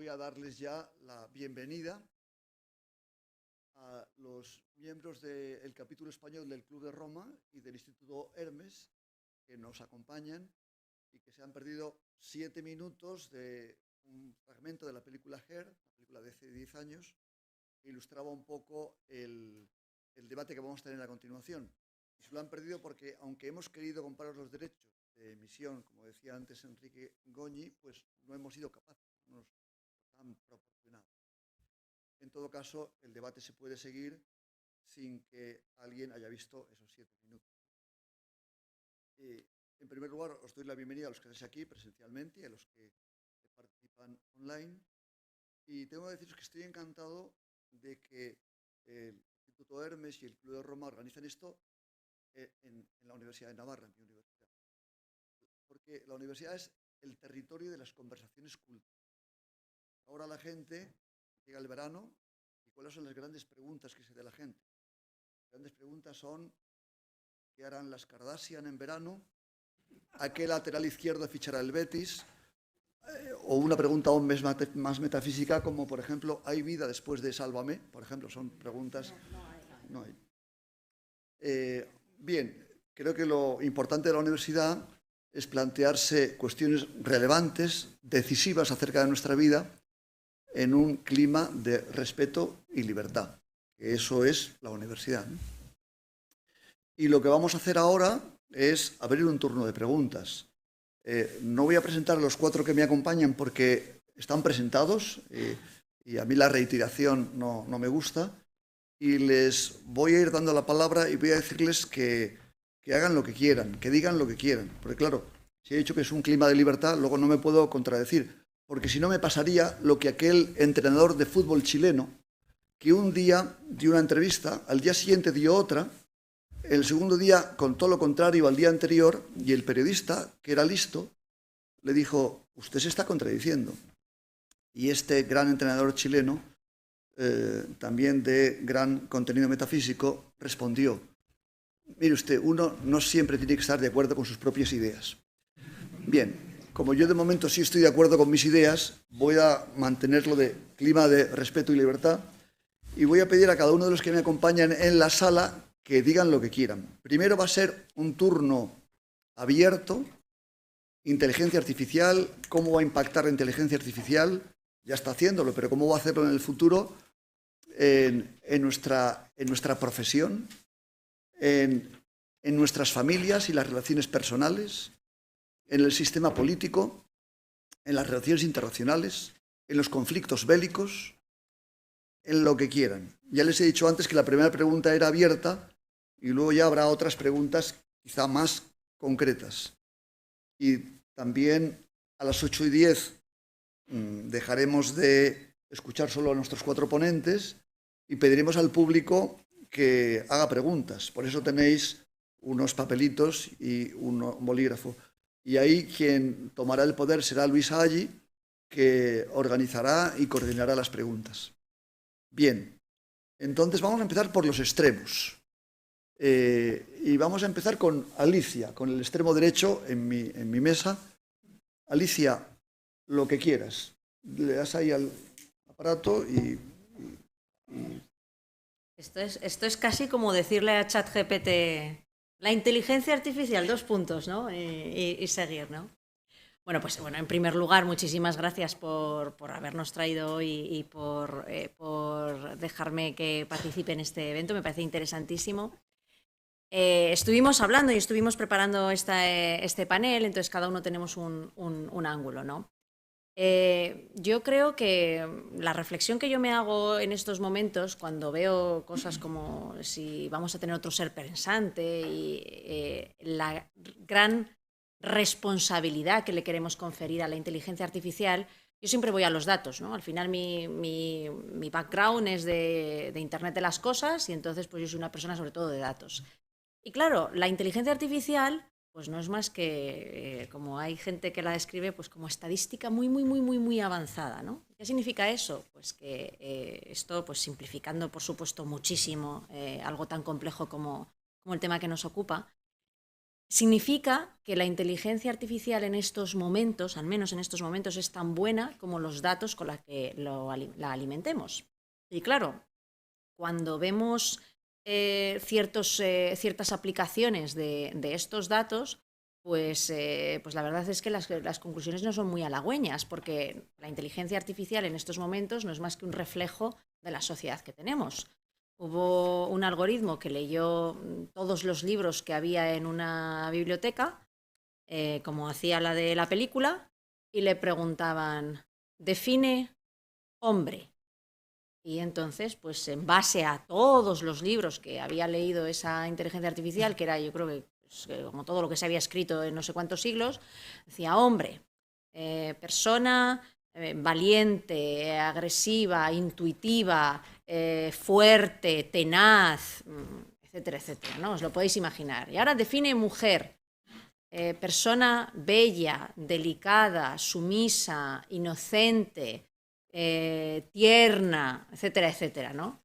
a darles ya la bienvenida a los miembros del capítulo español del Club de Roma y del Instituto Hermes que nos acompañan y que se han perdido 7 minutos de un fragmento de la película Hair, la película de hace 10 años, que ilustraba un poco el debate que vamos a tener a continuación. Y se lo han perdido porque, aunque hemos querido comprar los derechos de emisión, como decía antes Enrique Goñi, pues no hemos sido capaces, no nos han proporcionado. En todo caso, el debate se puede seguir sin que alguien haya visto esos 7 minutos. En primer lugar, os doy la bienvenida a los que estáis aquí presencialmente y a los que participan online. Y tengo que deciros que estoy encantado de que el Instituto Hermes y el Club de Roma organicen esto en la Universidad de Navarra, en mi universidad. Porque la universidad es el territorio de las conversaciones cultas. Ahora la gente llega el verano y ¿cuáles son las grandes preguntas que se da a la gente? Las grandes preguntas son ¿qué harán las Kardashian en verano? ¿A qué lateral izquierdo fichará el Betis? O una pregunta aún más metafísica como, por ejemplo, ¿hay vida después de Sálvame? Por ejemplo, son preguntas... No hay. Bien, creo que lo importante de la universidad es plantearse cuestiones relevantes, decisivas acerca de nuestra vida, en un clima de respeto y libertad. Eso es la universidad, ¿no? Y lo que vamos a hacer ahora es abrir un turno de preguntas. No voy a presentar a los 4 que me acompañan porque están presentados y a mí la reiteración no me gusta. Y les voy a ir dando la palabra y voy a decirles que hagan lo que quieran, que digan lo que quieran. Porque claro, si he dicho que es un clima de libertad, luego no me puedo contradecir. Porque si no me pasaría lo que aquel entrenador de fútbol chileno, que un día dio una entrevista, al día siguiente dio otra, el segundo día contó lo contrario al día anterior y el periodista, que era listo, le dijo, usted se está contradiciendo. Y este gran entrenador chileno, también de gran contenido metafísico, respondió, mire usted, uno no siempre tiene que estar de acuerdo con sus propias ideas. Bien, como yo de momento sí estoy de acuerdo con mis ideas, voy a mantenerlo de clima de respeto y libertad y voy a pedir a cada uno de los que me acompañan en la sala que digan lo que quieran. Primero va a ser un turno abierto, inteligencia artificial, cómo va a impactar la inteligencia artificial, ya está haciéndolo, pero cómo va a hacerlo en el futuro en nuestra profesión, en nuestras familias y las relaciones personales, en el sistema político, en las relaciones internacionales, en los conflictos bélicos, en lo que quieran. Ya les he dicho antes que la primera pregunta era abierta y luego ya habrá otras preguntas quizá más concretas. Y también a las 8:10 dejaremos de escuchar solo a nuestros 4 ponentes y pediremos al público que haga preguntas. Por eso tenéis unos papelitos y un bolígrafo. Y ahí quien tomará el poder será Luis Aggi, que organizará y coordinará las preguntas. Bien, entonces vamos a empezar por los extremos. Y vamos a empezar con Alicia, con el extremo derecho en mi mesa. Alicia, lo que quieras. Le das ahí al aparato y... Esto es casi como decirle a ChatGPT, la inteligencia artificial, 2 puntos, ¿no? Y seguir, ¿no? Bueno, pues en primer lugar, muchísimas gracias por habernos traído hoy y por dejarme que participe en este evento. Me parece interesantísimo. Estuvimos hablando y estuvimos preparando este panel, entonces cada uno tenemos un ángulo, ¿no? Yo creo que la reflexión que yo me hago en estos momentos, cuando veo cosas como si vamos a tener otro ser pensante y la gran responsabilidad que le queremos conferir a la inteligencia artificial, yo siempre voy a los datos, ¿no? Al final mi background es de Internet de las cosas y entonces pues yo soy una persona sobre todo de datos. Y claro, la inteligencia artificial pues no es más que, como hay gente que la describe, pues como estadística muy avanzada, ¿no? ¿Qué significa eso? Pues que esto, pues simplificando por supuesto muchísimo algo tan complejo como el tema que nos ocupa, significa que la inteligencia artificial en estos momentos, al menos en estos momentos, es tan buena como los datos con los que la alimentemos. Y claro, cuando vemos ciertas aplicaciones de estos datos, pues la verdad es que las conclusiones no son muy halagüeñas, porque la inteligencia artificial en estos momentos no es más que un reflejo de la sociedad que tenemos. Hubo un algoritmo que leyó todos los libros que había en una biblioteca, como hacía la de la película, y le preguntaban, define hombre. Y entonces, pues en base a todos los libros que había leído esa inteligencia artificial, que era, yo creo que como todo lo que se había escrito en no sé cuántos siglos, decía hombre, persona valiente, agresiva, intuitiva, fuerte, tenaz, etcétera, etcétera, ¿no? Os lo podéis imaginar. Y ahora define mujer, persona bella, delicada, sumisa, inocente, tierna, etcétera, etcétera, ¿no?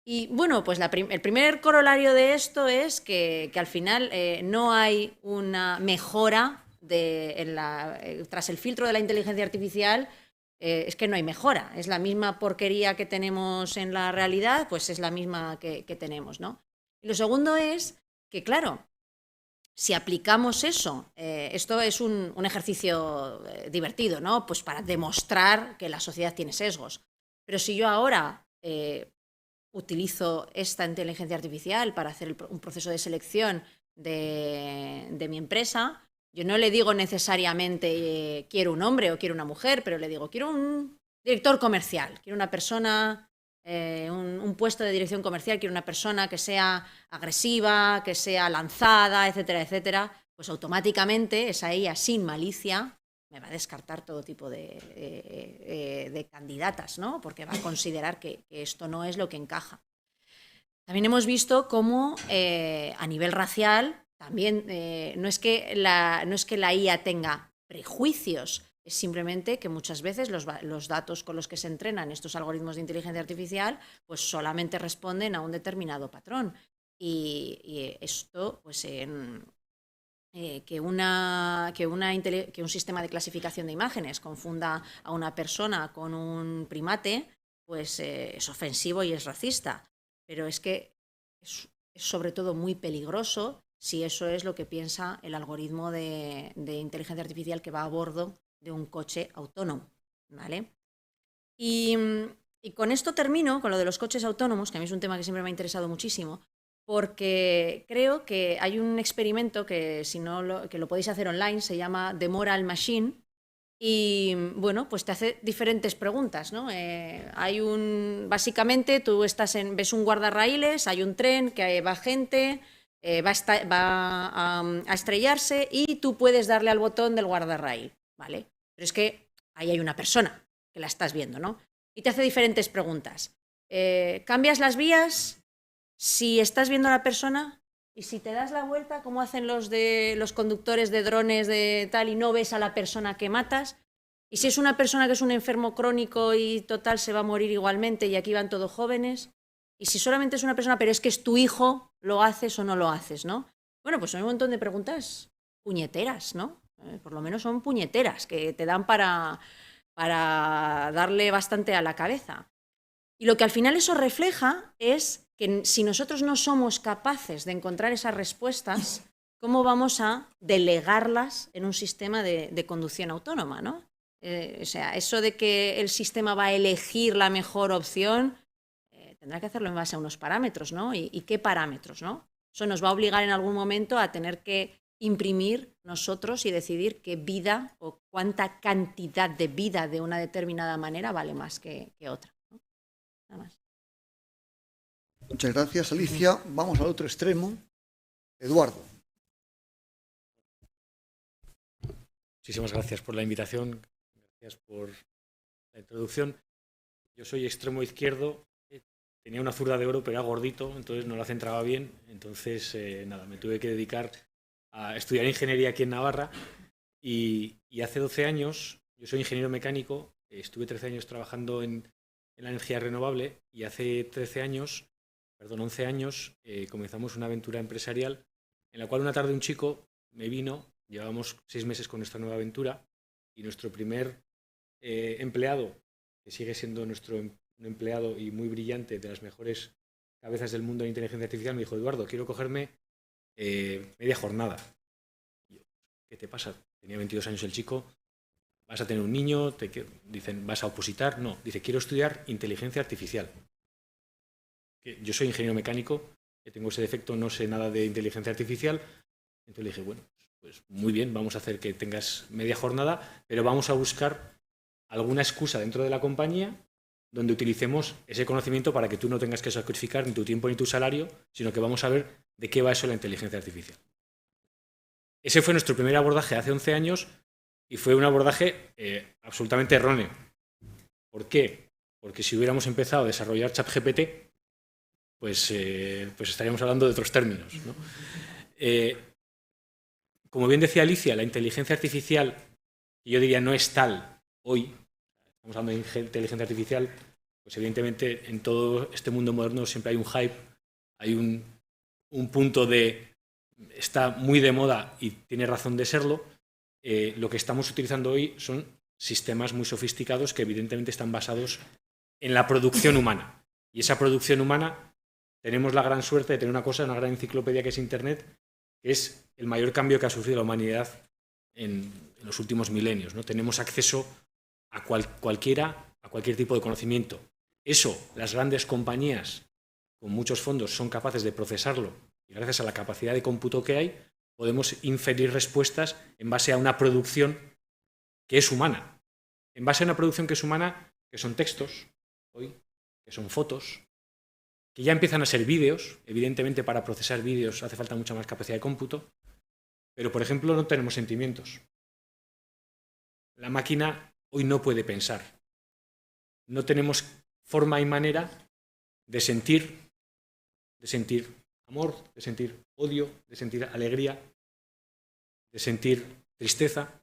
Y bueno, pues el primer corolario de esto es que al final no hay una mejora tras el filtro de la inteligencia artificial, es que no hay mejora, es la misma porquería que tenemos en la realidad, pues es la misma que tenemos, ¿no? Y lo segundo es que, claro, si aplicamos eso, esto es un ejercicio divertido, ¿no? Pues para demostrar que la sociedad tiene sesgos. Pero si yo ahora utilizo esta inteligencia artificial para hacer un proceso de selección de mi empresa, yo no le digo necesariamente quiero un hombre o quiero una mujer, pero le digo quiero un director comercial, quiero una persona, un puesto de dirección comercial, quiero una persona que sea agresiva, que sea lanzada, etcétera, etcétera, pues automáticamente esa IA sin malicia me va a descartar todo tipo de candidatas, ¿no? Porque va a considerar que esto no es lo que encaja. También hemos visto cómo a nivel racial también no es que la IA tenga prejuicios, es simplemente que muchas veces los datos con los que se entrenan estos algoritmos de inteligencia artificial pues solamente responden a un determinado patrón. Y esto, pues que un sistema de clasificación de imágenes confunda a una persona con un primate, pues es ofensivo y es racista. Pero es que es sobre todo muy peligroso si eso es lo que piensa el algoritmo de inteligencia artificial que va a bordo de un coche autónomo, ¿vale? Y con esto termino, con lo de los coches autónomos, que a mí es un tema que siempre me ha interesado muchísimo, porque creo que hay un experimento que, si no que lo podéis hacer online, se llama The Moral Machine, y bueno, pues te hace diferentes preguntas, ¿no? Básicamente tú ves un guardarraíles, hay un tren que va gente, va a estrellarse y tú puedes darle al botón del guardarraíl, ¿vale? Pero es que ahí hay una persona que la estás viendo, ¿no? Y te hace diferentes preguntas. ¿Cambias las vías si estás viendo a la persona? Y si te das la vuelta, como hacen los conductores de drones de tal, y no ves a la persona que matas. Y si es una persona que es un enfermo crónico y total se va a morir igualmente, y aquí van todos jóvenes. Y si solamente es una persona, pero es que es tu hijo, ¿lo haces o no lo haces, no? Bueno, pues son un montón de preguntas puñeteras, ¿no? Por lo menos son puñeteras, que te dan para darle bastante a la cabeza. Y lo que al final eso refleja es que si nosotros no somos capaces de encontrar esas respuestas, ¿cómo vamos a delegarlas en un sistema de conducción autónoma, ¿no? O sea, eso de que el sistema va a elegir la mejor opción, tendrá que hacerlo en base a unos parámetros, ¿no? ¿Y qué parámetros, no? Eso nos va a obligar en algún momento a tener que imprimir nosotros y decidir qué vida o cuánta cantidad de vida de una determinada manera vale más que otra, ¿no? Nada más. Muchas gracias, Alicia. Vamos al otro extremo. Eduardo. Muchísimas gracias por la invitación, gracias por la introducción. Yo soy extremo izquierdo, tenía una zurda de oro, pero era gordito, entonces no la centraba bien. Entonces, nada, me tuve que dedicar a estudiar ingeniería aquí en Navarra. Y hace 12 años, yo soy ingeniero mecánico, estuve 13 años trabajando en la energía renovable, y hace 11 años, comenzamos una aventura empresarial en la cual una tarde un chico me vino, llevamos 6 meses con nuestra nueva aventura y nuestro primer empleado, que sigue siendo un empleado y muy brillante, de las mejores cabezas del mundo de inteligencia artificial, me dijo: Eduardo, quiero cogerme media jornada. Y yo, ¿qué te pasa? Tenía 22 años el chico. ¿Vas a tener un niño? Dicen, ¿vas a opositar? No, dice, quiero estudiar inteligencia artificial. Yo soy ingeniero mecánico, que tengo ese defecto, no sé nada de inteligencia artificial. Entonces le dije, bueno, pues muy bien, vamos a hacer que tengas media jornada, pero vamos a buscar alguna excusa dentro de la compañía donde utilicemos ese conocimiento para que tú no tengas que sacrificar ni tu tiempo ni tu salario, sino que vamos a ver de qué va eso la inteligencia artificial. Ese fue nuestro primer abordaje hace 11 años y fue un abordaje absolutamente erróneo. ¿Por qué? Porque si hubiéramos empezado a desarrollar ChatGPT, pues estaríamos hablando de otros términos, ¿no? Como bien decía Alicia, la inteligencia artificial, yo diría no es tal hoy, estamos hablando de inteligencia artificial, pues evidentemente en todo este mundo moderno siempre hay un hype, hay un punto de está muy de moda y tiene razón de serlo. Lo que estamos utilizando hoy son sistemas muy sofisticados que evidentemente están basados en la producción humana. Y esa producción humana, tenemos la gran suerte de tener una gran enciclopedia que es Internet, que es el mayor cambio que ha sufrido la humanidad en los últimos milenios, ¿no? Tenemos acceso a cualquier tipo de conocimiento. Eso, las grandes compañías con muchos fondos son capaces de procesarlo y gracias a la capacidad de cómputo que hay, podemos inferir respuestas en base a una producción que es humana. En base a una producción que es humana, que son textos, hoy, que son fotos, que ya empiezan a ser vídeos. Evidentemente, para procesar vídeos hace falta mucha más capacidad de cómputo, pero, por ejemplo, no tenemos sentimientos. La máquina hoy no puede pensar. No tenemos forma y manera de sentir amor, de sentir odio, de sentir alegría, de sentir tristeza.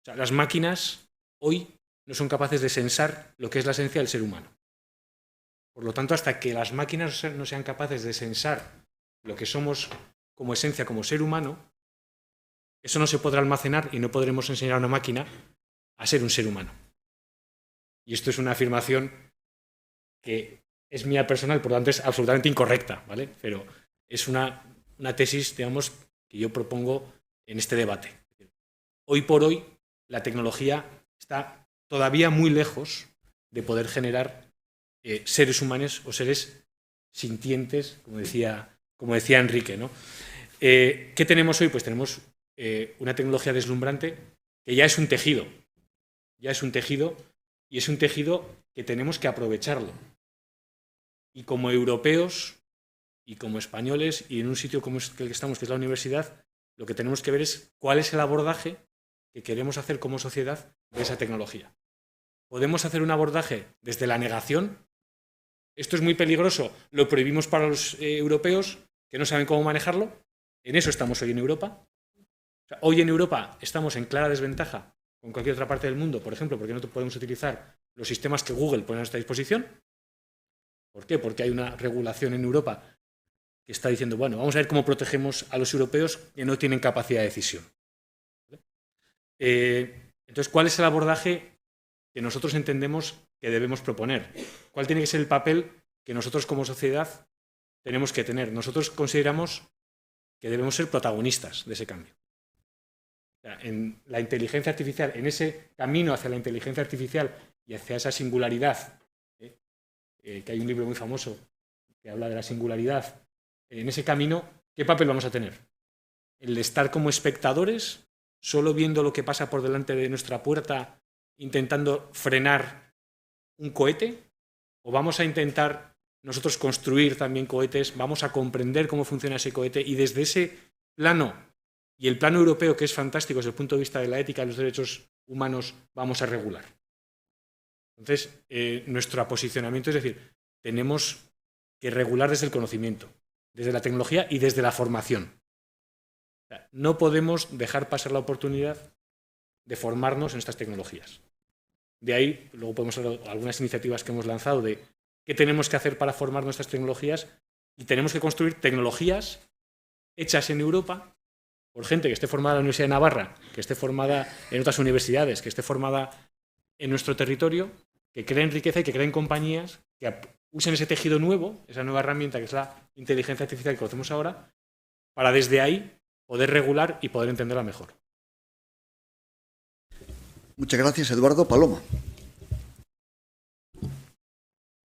O sea, las máquinas hoy no son capaces de sensar lo que es la esencia del ser humano. Por lo tanto, hasta que las máquinas no sean capaces de sensar lo que somos como esencia, como ser humano, eso no se podrá almacenar y no podremos enseñar a una máquina a ser un ser humano. Y esto es una afirmación que es mía personal, por lo tanto es absolutamente incorrecta, ¿vale? Pero es una tesis, digamos, que yo propongo en este debate. Hoy por hoy, la tecnología está todavía muy lejos de poder generar seres humanos o seres sintientes, como decía Enrique, ¿no? ¿Qué tenemos hoy? Pues tenemos una tecnología deslumbrante que ya es un tejido. Ya es un tejido y es un tejido que tenemos que aprovecharlo. Y como europeos y como españoles y en un sitio como el que estamos, que es la universidad, lo que tenemos que ver es cuál es el abordaje que queremos hacer como sociedad de esa tecnología. ¿Podemos hacer un abordaje desde la negación? Esto es muy peligroso, lo prohibimos para los europeos que no saben cómo manejarlo. En eso estamos hoy en Europa. O sea, hoy en Europa estamos en clara desventaja con cualquier otra parte del mundo, por ejemplo, porque no podemos utilizar los sistemas que Google pone a nuestra disposición. ¿Por qué? Porque hay una regulación en Europa que está diciendo, bueno, vamos a ver cómo protegemos a los europeos que no tienen capacidad de decisión. Entonces, ¿cuál es el abordaje que nosotros entendemos que debemos proponer? ¿Cuál tiene que ser el papel que nosotros como sociedad tenemos que tener? Nosotros consideramos que debemos ser protagonistas de ese cambio. O sea, en la inteligencia artificial, en ese camino hacia la inteligencia artificial y hacia esa singularidad, que hay un libro muy famoso que habla de la singularidad, en ese camino, ¿qué papel vamos a tener? ¿El de estar como espectadores, solo viendo lo que pasa por delante de nuestra puerta, intentando frenar un cohete? ¿O vamos a intentar nosotros construir también cohetes? ¿Vamos a comprender cómo funciona ese cohete? Y desde ese plano, y el plano europeo, que es fantástico desde el punto de vista de la ética y los derechos humanos, vamos a regular. Entonces, nuestro posicionamiento es decir, tenemos que regular desde el conocimiento, desde la tecnología y desde la formación. O sea, no podemos dejar pasar la oportunidad de formarnos en estas tecnologías. De ahí, luego podemos hablar de algunas iniciativas que hemos lanzado de qué tenemos que hacer para formar nuestras tecnologías, y tenemos que construir tecnologías hechas en Europa por gente que esté formada en la Universidad de Navarra, que esté formada en otras universidades, que esté formada en nuestro territorio, que creen riqueza y que creen compañías que usen ese tejido nuevo, esa nueva herramienta que es la inteligencia artificial que conocemos ahora, para desde ahí poder regular y poder entenderla mejor. Muchas gracias, Eduardo. Paloma.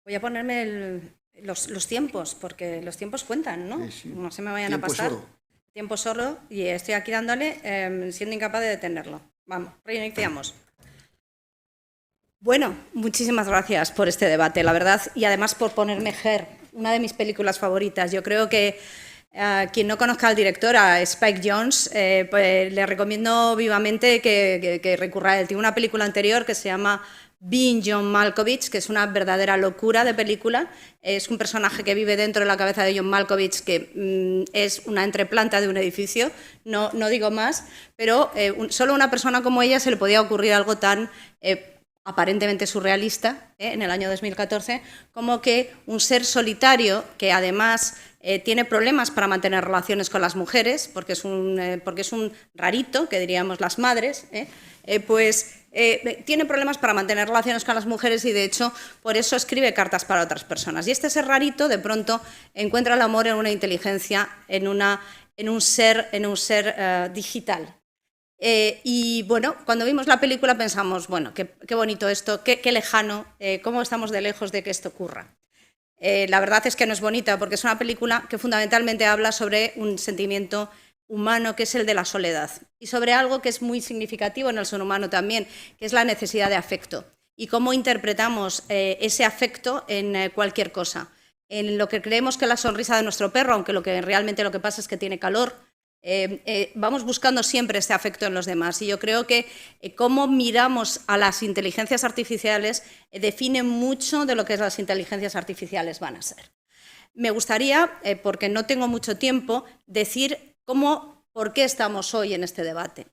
Voy a ponerme los tiempos, porque los tiempos cuentan, ¿no? Sí, sí. No se me vayan Tiempo a pasar. es oro. Tiempo es oro y estoy aquí dándole, siendo incapaz de detenerlo. Vamos, reiniciamos. Bueno, muchísimas gracias por este debate, la verdad, y además por ponerme Her, una de mis películas favoritas. Yo creo que quien no conozca al director, a Spike Jonze, pues le recomiendo vivamente que recurra a él. Tiene una película anterior que se llama Being John Malkovich, que es una verdadera locura de película. Es un personaje que vive dentro de la cabeza de John Malkovich, que es una entreplanta de un edificio, no digo más, pero solo a una persona como ella se le podía ocurrir algo tan aparentemente surrealista, en el año 2014, como que un ser solitario que además tiene problemas para mantener relaciones con las mujeres, porque es un rarito, que diríamos las madres, tiene problemas para mantener relaciones con las mujeres y, de hecho, por eso escribe cartas para otras personas. Y este ser rarito, de pronto, encuentra el amor en una inteligencia, en un ser digital. Y bueno, cuando vimos la película pensamos, bueno, qué bonito esto, qué lejano, cómo estamos de lejos de que esto ocurra. La verdad es que no es bonita, porque es una película que fundamentalmente habla sobre un sentimiento humano, que es el de la soledad, y sobre algo que es muy significativo en el ser humano también, que es la necesidad de afecto, y cómo interpretamos ese afecto en cualquier cosa. En lo que creemos que es la sonrisa de nuestro perro, aunque realmente lo que pasa es que tiene calor, vamos buscando siempre este afecto en los demás, y yo creo que cómo miramos a las inteligencias artificiales define mucho de lo que las inteligencias artificiales van a ser. Me gustaría, porque no tengo mucho tiempo, decir por qué estamos hoy en este debate.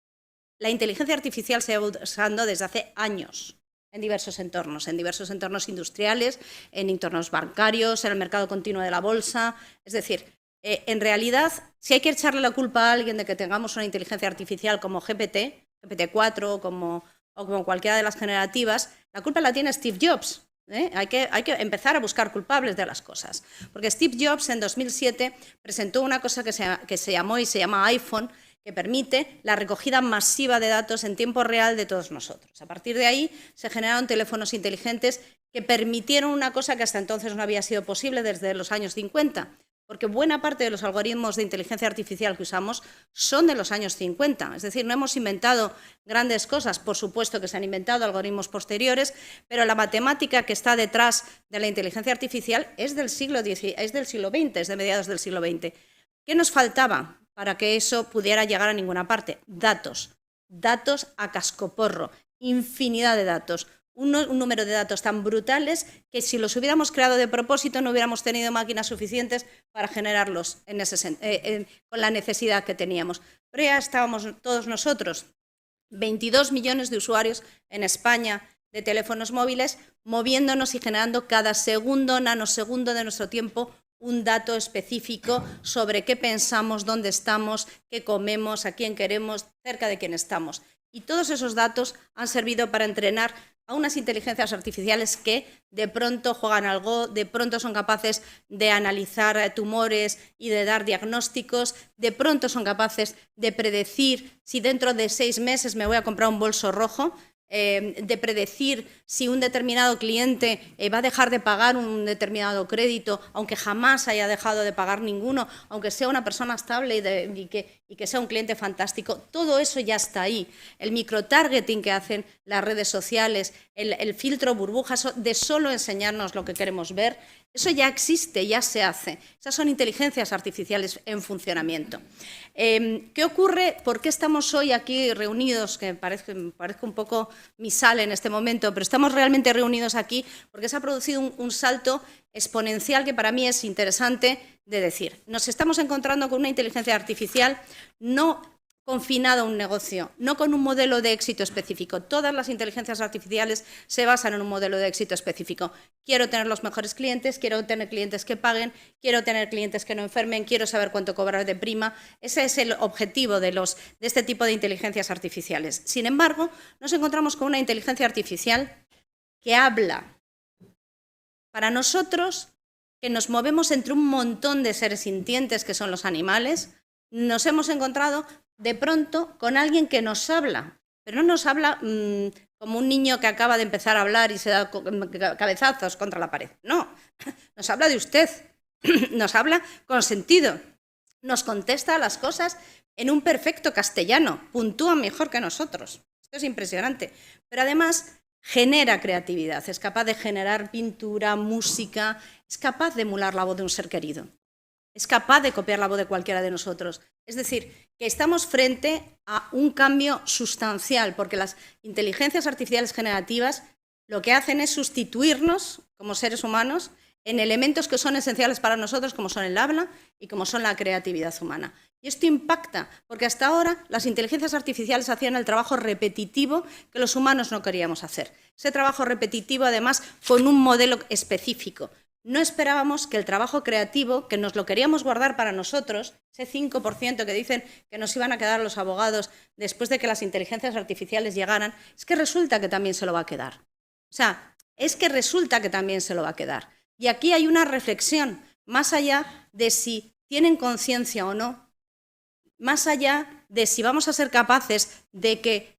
La inteligencia artificial se va usando desde hace años en diversos entornos industriales, en entornos bancarios, en el mercado continuo de la bolsa. Es decir, en realidad, si hay que echarle la culpa a alguien de que tengamos una inteligencia artificial como GPT-4 o como cualquiera de las generativas, la culpa la tiene Steve Jobs. Hay que empezar a buscar culpables de las cosas. Porque Steve Jobs en 2007 presentó una cosa que se llama iPhone, que permite la recogida masiva de datos en tiempo real de todos nosotros. A partir de ahí se generaron teléfonos inteligentes que permitieron una cosa que hasta entonces no había sido posible desde los años 50, porque buena parte de los algoritmos de inteligencia artificial que usamos son de los años 50. Es decir, no hemos inventado grandes cosas, por supuesto que se han inventado algoritmos posteriores, pero la matemática que está detrás de la inteligencia artificial es del siglo XX, es de mediados del siglo XX. ¿Qué nos faltaba para que eso pudiera llegar a ninguna parte? Datos a cascoporro, infinidad de datos. Un número de datos tan brutales que si los hubiéramos creado de propósito no hubiéramos tenido máquinas suficientes para generarlos con la necesidad que teníamos. Pero ya estábamos todos nosotros, 22 millones de usuarios en España de teléfonos móviles, moviéndonos y generando cada segundo, nanosegundo de nuestro tiempo un dato específico sobre qué pensamos, dónde estamos, qué comemos, a quién queremos, cerca de quién estamos. Y todos esos datos han servido para entrenar a unas inteligencias artificiales que de pronto juegan al Go, de pronto son capaces de analizar tumores y de dar diagnósticos, de pronto son capaces de predecir si dentro de 6 meses me voy a comprar un bolso rojo, de predecir si un determinado cliente va a dejar de pagar un determinado crédito, aunque jamás haya dejado de pagar ninguno, aunque sea una persona estable y que sea un cliente fantástico. Todo eso ya está ahí. El microtargeting que hacen las redes sociales, el filtro burbujas de solo enseñarnos lo que queremos ver, eso ya existe, ya se hace. Esas son inteligencias artificiales en funcionamiento. ¿Qué ocurre? ¿Por qué estamos hoy aquí reunidos? Que parezca un poco misal en este momento, pero estamos realmente reunidos aquí porque se ha producido un salto exponencial que para mí es interesante de decir. Nos estamos encontrando con una inteligencia artificial no confinado a un negocio, no con un modelo de éxito específico. Todas las inteligencias artificiales se basan en un modelo de éxito específico. Quiero tener los mejores clientes, quiero tener clientes que paguen, quiero tener clientes que no enfermen, quiero saber cuánto cobrar de prima. Ese es el objetivo de este tipo de inteligencias artificiales. Sin embargo, nos encontramos con una inteligencia artificial que habla. Para nosotros, que nos movemos entre un montón de seres sintientes que son los animales, nos hemos encontrado de pronto con alguien que nos habla, pero no nos habla como un niño que acaba de empezar a hablar y se da cabezazos contra la pared. No, nos habla de usted, nos habla con sentido, nos contesta a las cosas en un perfecto castellano, puntúa mejor que nosotros. Esto es impresionante, pero además genera creatividad, es capaz de generar pintura, música, es capaz de emular la voz de un ser querido. Es capaz de copiar la voz de cualquiera de nosotros. Es decir, que estamos frente a un cambio sustancial, porque las inteligencias artificiales generativas lo que hacen es sustituirnos como seres humanos en elementos que son esenciales para nosotros, como son el habla y como son la creatividad humana. Y esto impacta, porque hasta ahora las inteligencias artificiales hacían el trabajo repetitivo que los humanos no queríamos hacer. Ese trabajo repetitivo, además, con un modelo específico. No esperábamos que el trabajo creativo, que nos lo queríamos guardar para nosotros, ese 5% que dicen que nos iban a quedar los abogados después de que las inteligencias artificiales llegaran, es que resulta que también se lo va a quedar. O sea, es que resulta que también se lo va a quedar. Y aquí hay una reflexión, más allá de si tienen conciencia o no, más allá de si vamos a ser capaces de que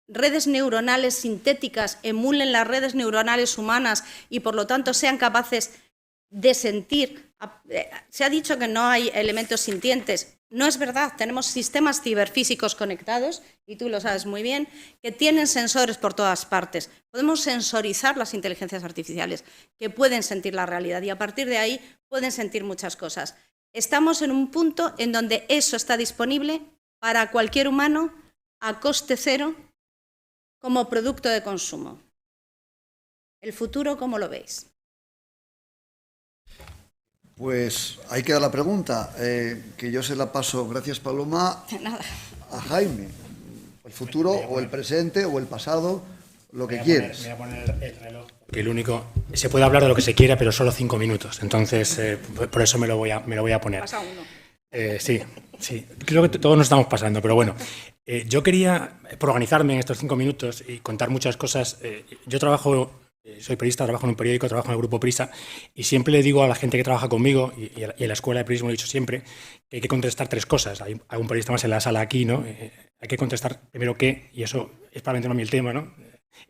redes neuronales sintéticas emulen las redes neuronales humanas y por lo tanto sean capaces de sentir. Se ha dicho que no hay elementos sintientes. No es verdad, tenemos sistemas ciberfísicos conectados, y tú lo sabes muy bien, que tienen sensores por todas partes. Podemos sensorizar las inteligencias artificiales, que pueden sentir la realidad y a partir de ahí pueden sentir muchas cosas. Estamos en un punto en donde eso está disponible para cualquier humano a coste cero, como producto de consumo. ¿El futuro cómo lo veis? Pues ahí queda la pregunta, que yo se la paso, gracias Paloma, a Jaime. El futuro o el presente o el pasado, lo que quieres. Voy a poner el reloj. Que el único, se puede hablar de lo que se quiera, pero solo 5 minutos. Entonces, por eso me lo voy a poner. Pasa uno. Sí. Creo que todos nos estamos pasando, pero bueno. Yo quería, por organizarme en estos 5 minutos y contar muchas cosas, yo soy periodista, trabajo en un periódico, trabajo en el Grupo Prisa y siempre le digo a la gente que trabaja conmigo y en la escuela de periodismo lo he dicho siempre, que hay que contestar 3 cosas. Hay un periodista más en la sala aquí, ¿no? Hay que contestar primero qué, y eso es probablemente no a mí el tema, ¿no?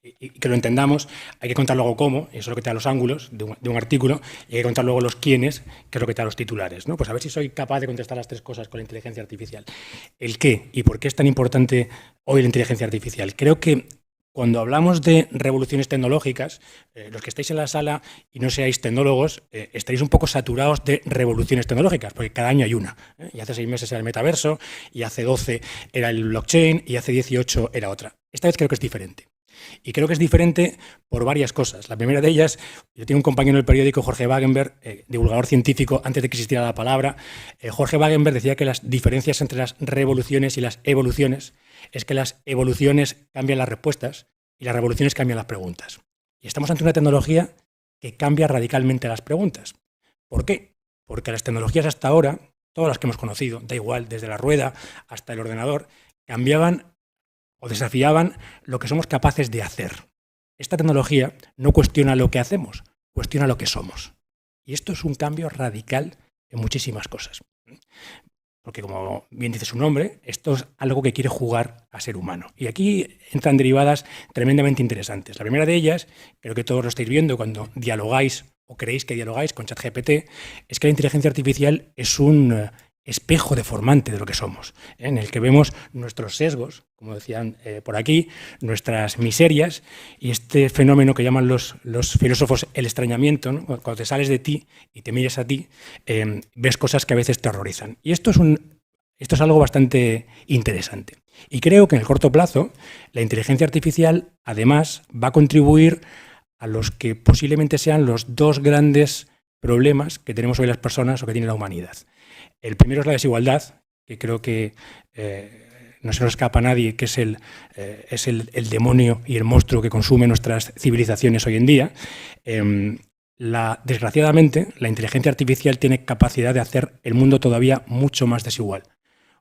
Y que lo entendamos, hay que contar luego cómo, y eso es lo que te da los ángulos de un artículo, y hay que contar luego los quiénes, que es lo que te da los titulares, ¿no? Pues a ver si soy capaz de contestar las 3 cosas con la inteligencia artificial. El qué y por qué es tan importante hoy la inteligencia artificial. Creo que cuando hablamos de revoluciones tecnológicas, los que estáis en la sala y no seáis tecnólogos, estaréis un poco saturados de revoluciones tecnológicas, porque cada año hay una. Y hace 6 meses era el metaverso, y hace 12 era el blockchain, y hace 18 era otra. Esta vez creo que es diferente. Y creo que es diferente por varias cosas. La primera de ellas, yo tengo un compañero en el periódico, Jorge Wagenberg, divulgador científico, antes de que existiera la palabra. Jorge Wagenberg decía que las diferencias entre las revoluciones y las evoluciones es que las evoluciones cambian las respuestas y las revoluciones cambian las preguntas. Y estamos ante una tecnología que cambia radicalmente las preguntas. ¿Por qué? Porque las tecnologías hasta ahora, todas las que hemos conocido, da igual, desde la rueda hasta el ordenador, cambiaban o desafiaban lo que somos capaces de hacer. Esta tecnología no cuestiona lo que hacemos, cuestiona lo que somos. Y esto es un cambio radical en muchísimas cosas. Porque, como bien dice su nombre, esto es algo que quiere jugar a ser humano. Y aquí entran derivadas tremendamente interesantes. La primera de ellas, creo que todos lo estáis viendo cuando dialogáis o creéis que dialogáis con ChatGPT, es que la inteligencia artificial es un espejo deformante de lo que somos, en el que vemos nuestros sesgos, como decían por aquí, nuestras miserias y este fenómeno que llaman los filósofos el extrañamiento, ¿no? Cuando te sales de ti y te miras a ti, ves cosas que a veces te horrorizan. Y esto es algo bastante interesante. Y creo que en el corto plazo la inteligencia artificial además va a contribuir a los que posiblemente sean los 2 grandes problemas que tenemos hoy las personas o que tiene la humanidad. El primero es la desigualdad, que creo que no se nos escapa a nadie, que es el demonio y el monstruo que consume nuestras civilizaciones hoy en día. Desgraciadamente, la inteligencia artificial tiene capacidad de hacer el mundo todavía mucho más desigual.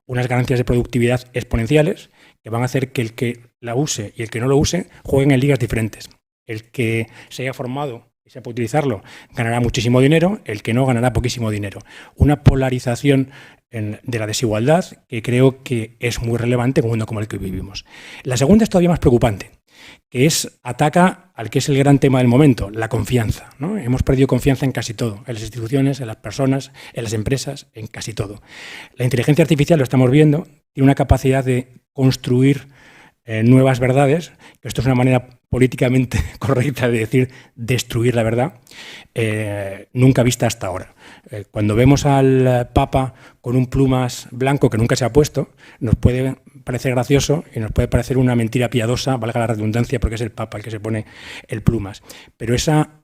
Unas ganancias de productividad exponenciales que van a hacer que el que la use y el que no lo use jueguen en ligas diferentes. El que se haya formado y sepa utilizarlo ganará muchísimo dinero, el que no ganará poquísimo dinero. Una polarización de la desigualdad que creo que es muy relevante en un mundo como el que vivimos. La segunda es todavía más preocupante, que ataca al que es el gran tema del momento, la confianza, ¿no? Hemos perdido confianza en casi todo, en las instituciones, en las personas, en las empresas, en casi todo. La inteligencia artificial, lo estamos viendo, tiene una capacidad de construir nuevas verdades, que esto es una manera políticamente correcta de decir destruir la verdad, nunca vista hasta ahora. Cuando vemos al Papa con un plumas blanco que nunca se ha puesto, nos puede parecer gracioso y nos puede parecer una mentira piadosa, valga la redundancia, porque es el Papa el que se pone el plumas. Pero esa,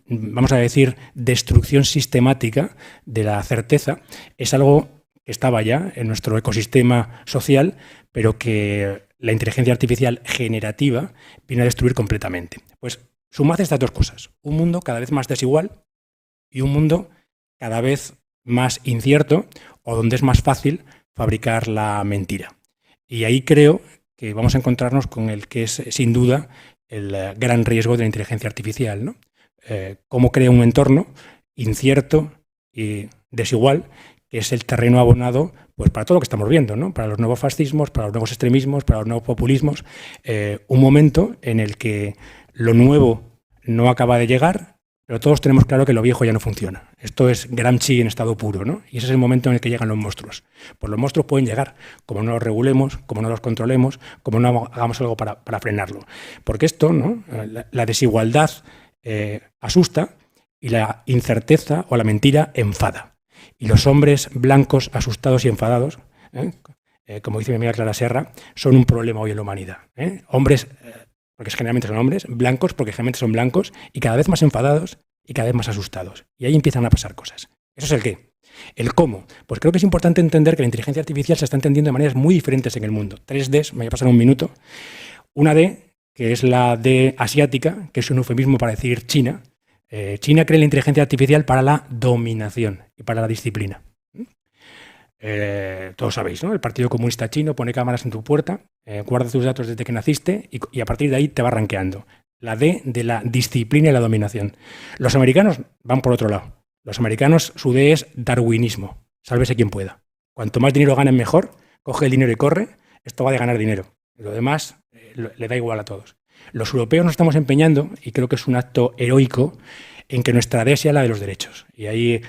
vamos a decir, destrucción sistemática de la certeza es algo que estaba ya en nuestro ecosistema social, pero que la inteligencia artificial generativa viene a destruir completamente. Pues sumad estas dos cosas: un mundo cada vez más desigual y un mundo cada vez más incierto, o donde es más fácil fabricar la mentira. Y ahí creo que vamos a encontrarnos con el que es, sin duda, el gran riesgo de la inteligencia artificial, ¿no? Cómo crea un entorno incierto y desigual, que es el terreno abonado pues para todo lo que estamos viendo, ¿no? Para los nuevos fascismos, para los nuevos extremismos, para los nuevos populismos. Un momento en el que lo nuevo no acaba de llegar, pero todos tenemos claro que lo viejo ya no funciona. Esto es Gramsci en estado puro, ¿no? Y ese es el momento en el que llegan los monstruos. Pues los monstruos pueden llegar, como no los regulemos, como no los controlemos, como no hagamos algo para frenarlo. Porque esto, ¿no? La desigualdad asusta, y la incerteza o la mentira enfada. Y los hombres blancos, asustados y enfadados, como dice mi amiga Clara Serra, son un problema hoy en la humanidad. Hombres, porque generalmente son hombres, blancos porque generalmente son blancos, y cada vez más enfadados y cada vez más asustados. Y ahí empiezan a pasar cosas. ¿Eso es el qué? ¿El cómo? Pues creo que es importante entender que la inteligencia artificial se está entendiendo de maneras muy diferentes en el mundo. 3 Ds, me voy a pasar un minuto. Una D, que es la D asiática, que es un eufemismo para decir China. China crea la inteligencia artificial para la dominación y para la disciplina. Todos sabéis, ¿no? El Partido Comunista Chino pone cámaras en tu puerta, guarda tus datos desde que naciste y a partir de ahí te va rankeando. La D de la disciplina y la dominación. Los americanos van por otro lado. Los americanos, su D es darwinismo. Sálvese quien pueda. Cuanto más dinero ganen, mejor. Coge el dinero y corre. Esto va de ganar dinero. Lo demás le da igual a todos. Los europeos nos estamos empeñando, y creo que es un acto heroico, en que nuestra D sea la de los derechos. Y ahí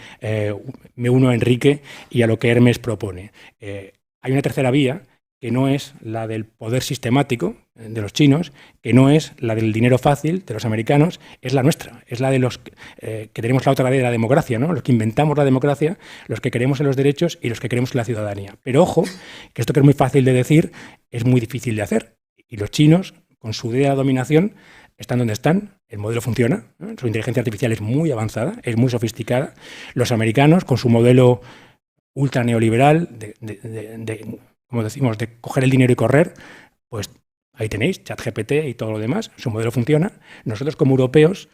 me uno a Enrique y a lo que Hermes propone. Hay una tercera vía, que no es la del poder sistemático de los chinos, que no es la del dinero fácil de los americanos, es la nuestra, es la de los que tenemos la otra D de la democracia, ¿no? Los que inventamos la democracia, los que creemos en los derechos y los que creemos en la ciudadanía. Pero ojo, que esto que es muy fácil de decir, es muy difícil de hacer. Y los chinos, con su idea de dominación, están donde están, el modelo funciona, ¿no? Su inteligencia artificial es muy avanzada, es muy sofisticada. Los americanos, con su modelo ultra neoliberal, como decimos, de coger el dinero y correr, pues ahí tenéis, ChatGPT y todo lo demás, su modelo funciona. Nosotros como europeos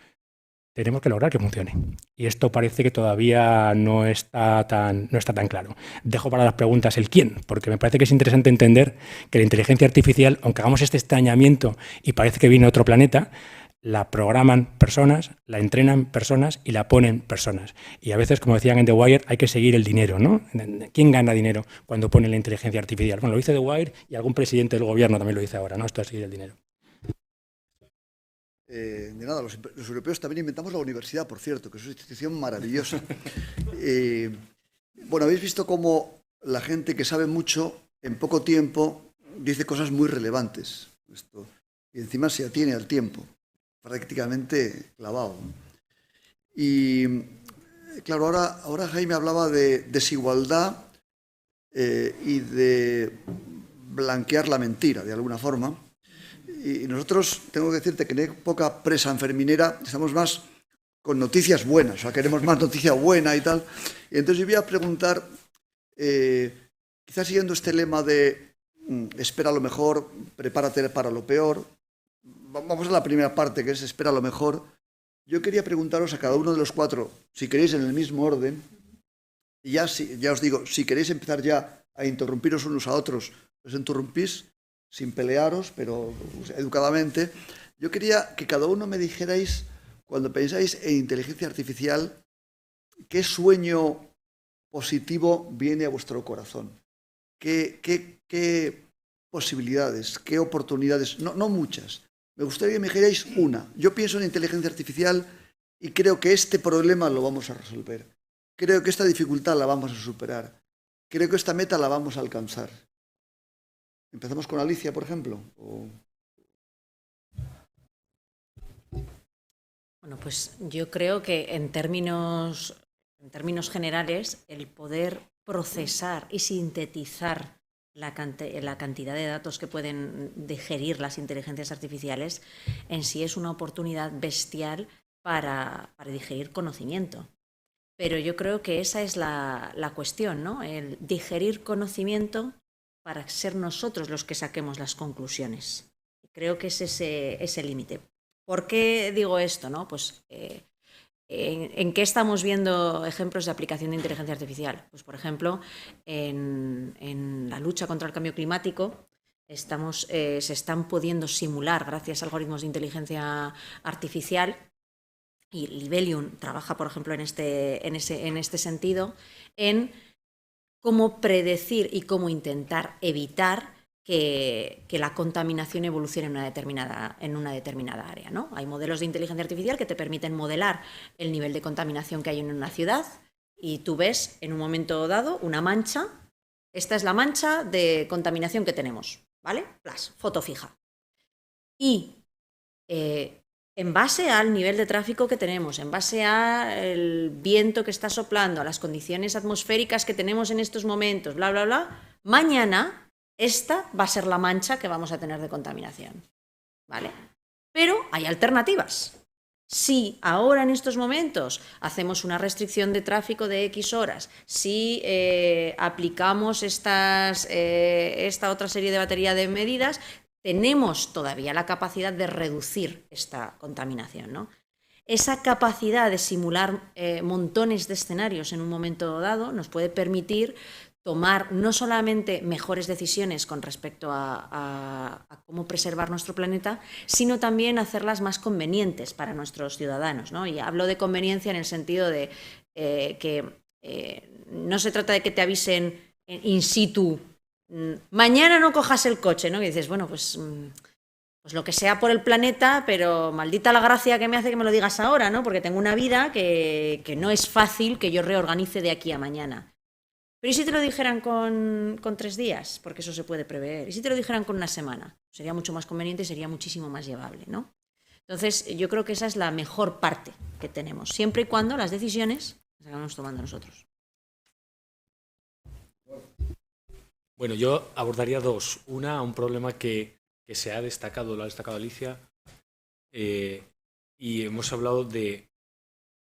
tenemos que lograr que funcione. Y esto parece que todavía no está tan claro. Dejo para las preguntas el quién, porque me parece que es interesante entender que la inteligencia artificial, aunque hagamos este extrañamiento y parece que viene de otro planeta, la programan personas, la entrenan personas y la ponen personas. Y a veces, como decían en The Wire, hay que seguir el dinero, ¿no? ¿Quién gana dinero cuando pone la inteligencia artificial? Bueno, lo dice The Wire y algún presidente del gobierno también lo dice ahora, ¿no? Esto es seguir el dinero. De nada, los europeos también inventamos la universidad, por cierto, que es una institución maravillosa. Bueno, habéis visto cómo la gente que sabe mucho, en poco tiempo, dice cosas muy relevantes. Y encima se atiene al tiempo, prácticamente clavado. Y claro, ahora Jaime hablaba de desigualdad y de blanquear la mentira, de alguna forma. Y nosotros, tengo que decirte que en época presanferminera estamos más con noticias buenas, o sea, queremos más noticia buena y tal. Y entonces yo voy a preguntar, Quizás siguiendo este lema de espera lo mejor, prepárate para lo peor, vamos a la primera parte, que es espera lo mejor. Yo quería preguntaros a cada uno de los cuatro, si queréis en el mismo orden, y ya os digo, si queréis empezar ya a interrumpiros unos a otros, os interrumpís sin pelearos, pero educadamente. Yo quería que cada uno me dijerais, cuando pensáis en inteligencia artificial, ¿qué sueño positivo viene a vuestro corazón? ¿Qué posibilidades, qué oportunidades? No muchas. Me gustaría que me dijerais una. Yo pienso en inteligencia artificial y creo que este problema lo vamos a resolver. Creo que esta dificultad la vamos a superar. Creo que esta meta la vamos a alcanzar. ¿Empezamos con Alicia, por ejemplo? Bueno, pues yo creo que en términos generales, el poder procesar y sintetizar la cantidad de datos que pueden digerir las inteligencias artificiales en sí es una oportunidad bestial para digerir conocimiento. Pero yo creo que esa es la cuestión, ¿no? El digerir conocimiento para ser nosotros los que saquemos las conclusiones. Creo que es ese límite. ¿Por qué digo esto, no? Pues ¿en qué estamos viendo ejemplos de aplicación de inteligencia artificial? Pues, por ejemplo, en la lucha contra el cambio climático se están pudiendo simular, gracias a algoritmos de inteligencia artificial, y Libelium trabaja, por ejemplo, en este sentido, en cómo predecir y cómo intentar evitar que la contaminación evolucione en una determinada área, ¿no? Hay modelos de inteligencia artificial que te permiten modelar el nivel de contaminación que hay en una ciudad y tú ves en un momento dado una mancha. Esta es la mancha de contaminación que tenemos, ¿vale? Foto fija. Y en base al nivel de tráfico que tenemos, en base al viento que está soplando, a las condiciones atmosféricas que tenemos en estos momentos, bla, bla, bla, mañana esta va a ser la mancha que vamos a tener de contaminación, ¿vale? Pero hay alternativas. Si ahora en estos momentos hacemos una restricción de tráfico de X horas, si aplicamos esta otra serie de batería de medidas, tenemos todavía la capacidad de reducir esta contaminación, ¿no? Esa capacidad de simular montones de escenarios en un momento dado nos puede permitir tomar no solamente mejores decisiones con respecto a cómo preservar nuestro planeta, sino también hacerlas más convenientes para nuestros ciudadanos, ¿no? Y hablo de conveniencia en el sentido de que no se trata de que te avisen in situ, mañana no cojas el coche, ¿no? Y dices, bueno, pues lo que sea por el planeta, pero maldita la gracia que me hace que me lo digas ahora, ¿no? Porque tengo una vida que no es fácil que yo reorganice de aquí a mañana. Pero ¿y si te lo dijeran con 3 días? Porque eso se puede prever. ¿Y si te lo dijeran con una semana? Sería mucho más conveniente y sería muchísimo más llevable, ¿no? Entonces, yo creo que esa es la mejor parte que tenemos, siempre y cuando las decisiones las acabamos tomando nosotros. Bueno, yo abordaría dos. Una, un problema que se ha destacado, lo ha destacado Alicia, y hemos hablado de,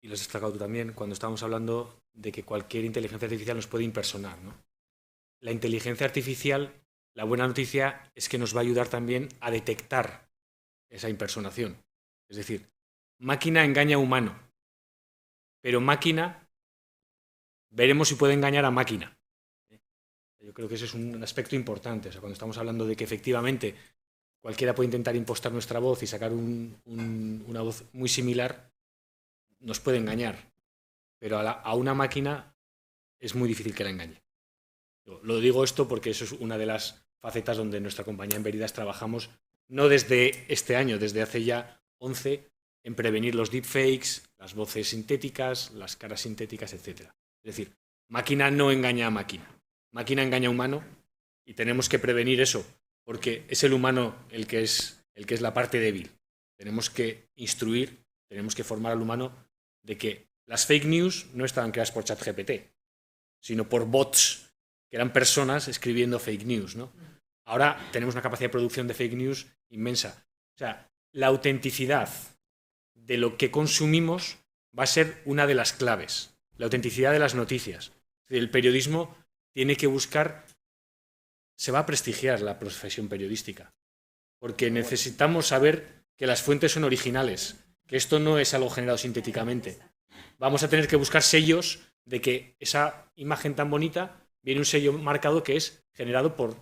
y lo has destacado tú también, cuando estábamos hablando de que cualquier inteligencia artificial nos puede impersonar, ¿no? La inteligencia artificial, la buena noticia es que nos va a ayudar también a detectar esa impersonación. Es decir, máquina engaña a humano, pero máquina, veremos si puede engañar a máquina. Yo creo que ese es un aspecto importante. O sea, cuando estamos hablando de que efectivamente cualquiera puede intentar impostar nuestra voz y sacar una voz muy similar, nos puede engañar. Pero a una máquina es muy difícil que la engañe. Lo digo esto porque eso es una de las facetas donde en nuestra compañía en Veridas trabajamos, no desde este año, desde hace ya 11, en prevenir los deepfakes, las voces sintéticas, las caras sintéticas, etc. Es decir, máquina no engaña a máquina. Máquina engaña a humano y tenemos que prevenir eso, porque es el humano el que es la parte débil. Tenemos que instruir, tenemos que formar al humano de que las fake news no estaban creadas por ChatGPT, sino por bots, que eran personas escribiendo fake news, ¿no? Ahora tenemos una capacidad de producción de fake news inmensa. O sea, la autenticidad de lo que consumimos va a ser una de las claves. La autenticidad de las noticias. El periodismo tiene que buscar, se va a prestigiar la profesión periodística, porque necesitamos saber que las fuentes son originales, que esto no es algo generado sintéticamente. Vamos a tener que buscar sellos de que esa imagen tan bonita viene un sello marcado que es generado por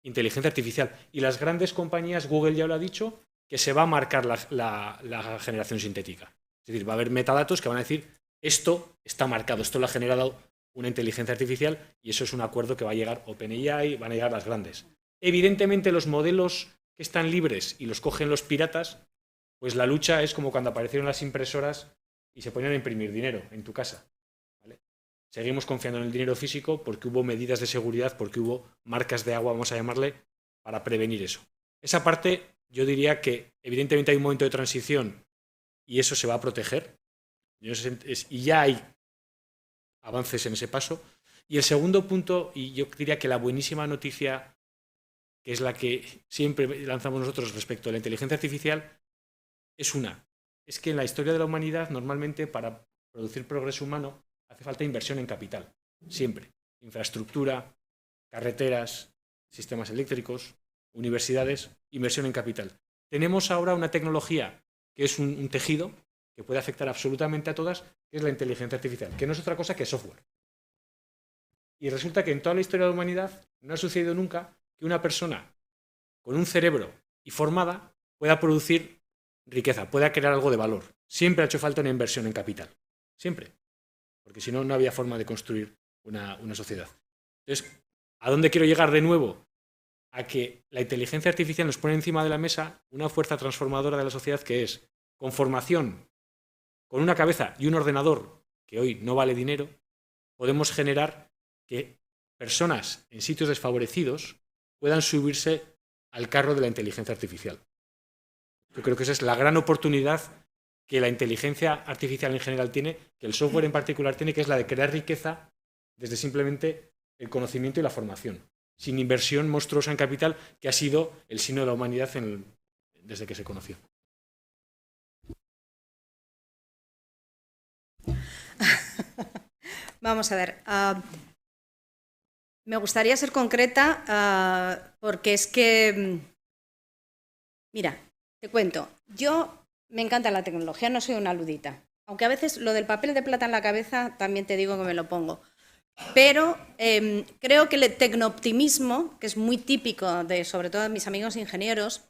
inteligencia artificial. Y las grandes compañías, Google ya lo ha dicho, que se va a marcar la generación sintética. Es decir, va a haber metadatos que van a decir, esto está marcado, esto lo ha generado una inteligencia artificial, y eso es un acuerdo que va a llegar OpenAI, van a llegar las grandes. Evidentemente, los modelos que están libres y los cogen los piratas, pues la lucha es como cuando aparecieron las impresoras y se ponían a imprimir dinero en tu casa. ¿Vale? Seguimos confiando en el dinero físico porque hubo medidas de seguridad, porque hubo marcas de agua, vamos a llamarle, para prevenir eso. Esa parte, yo diría que evidentemente hay un momento de transición y eso se va a proteger. Y ya hay avances en ese paso. Y el segundo punto, y yo diría que la buenísima noticia, que es la que siempre lanzamos nosotros respecto a la inteligencia artificial, es que en la historia de la humanidad normalmente para producir progreso humano hace falta inversión en capital, siempre. Infraestructura, carreteras, sistemas eléctricos, universidades, inversión en capital. Tenemos ahora una tecnología que es un tejido que puede afectar absolutamente a todas, que es la inteligencia artificial, que no es otra cosa que software. Y resulta que en toda la historia de la humanidad no ha sucedido nunca que una persona con un cerebro y formada pueda producir riqueza, pueda crear algo de valor. Siempre ha hecho falta una inversión en capital. Siempre. Porque si no, no había forma de construir una sociedad. Entonces, ¿a dónde quiero llegar de nuevo? A que la inteligencia artificial nos pone encima de la mesa una fuerza transformadora de la sociedad que es, con formación, con una cabeza y un ordenador, que hoy no vale dinero, podemos generar que personas en sitios desfavorecidos puedan subirse al carro de la inteligencia artificial. Yo creo que esa es la gran oportunidad que la inteligencia artificial en general tiene, que el software en particular tiene, que es la de crear riqueza desde simplemente el conocimiento y la formación, sin inversión monstruosa en capital, que ha sido el signo de la humanidad desde que se conoció. Vamos a ver. Me gustaría ser concreta porque es que, mira, te cuento, yo me encanta la tecnología, no soy una ludita, aunque a veces lo del papel de plata en la cabeza también te digo que me lo pongo, pero creo que el tecnooptimismo, que es muy típico de sobre todo de mis amigos ingenieros,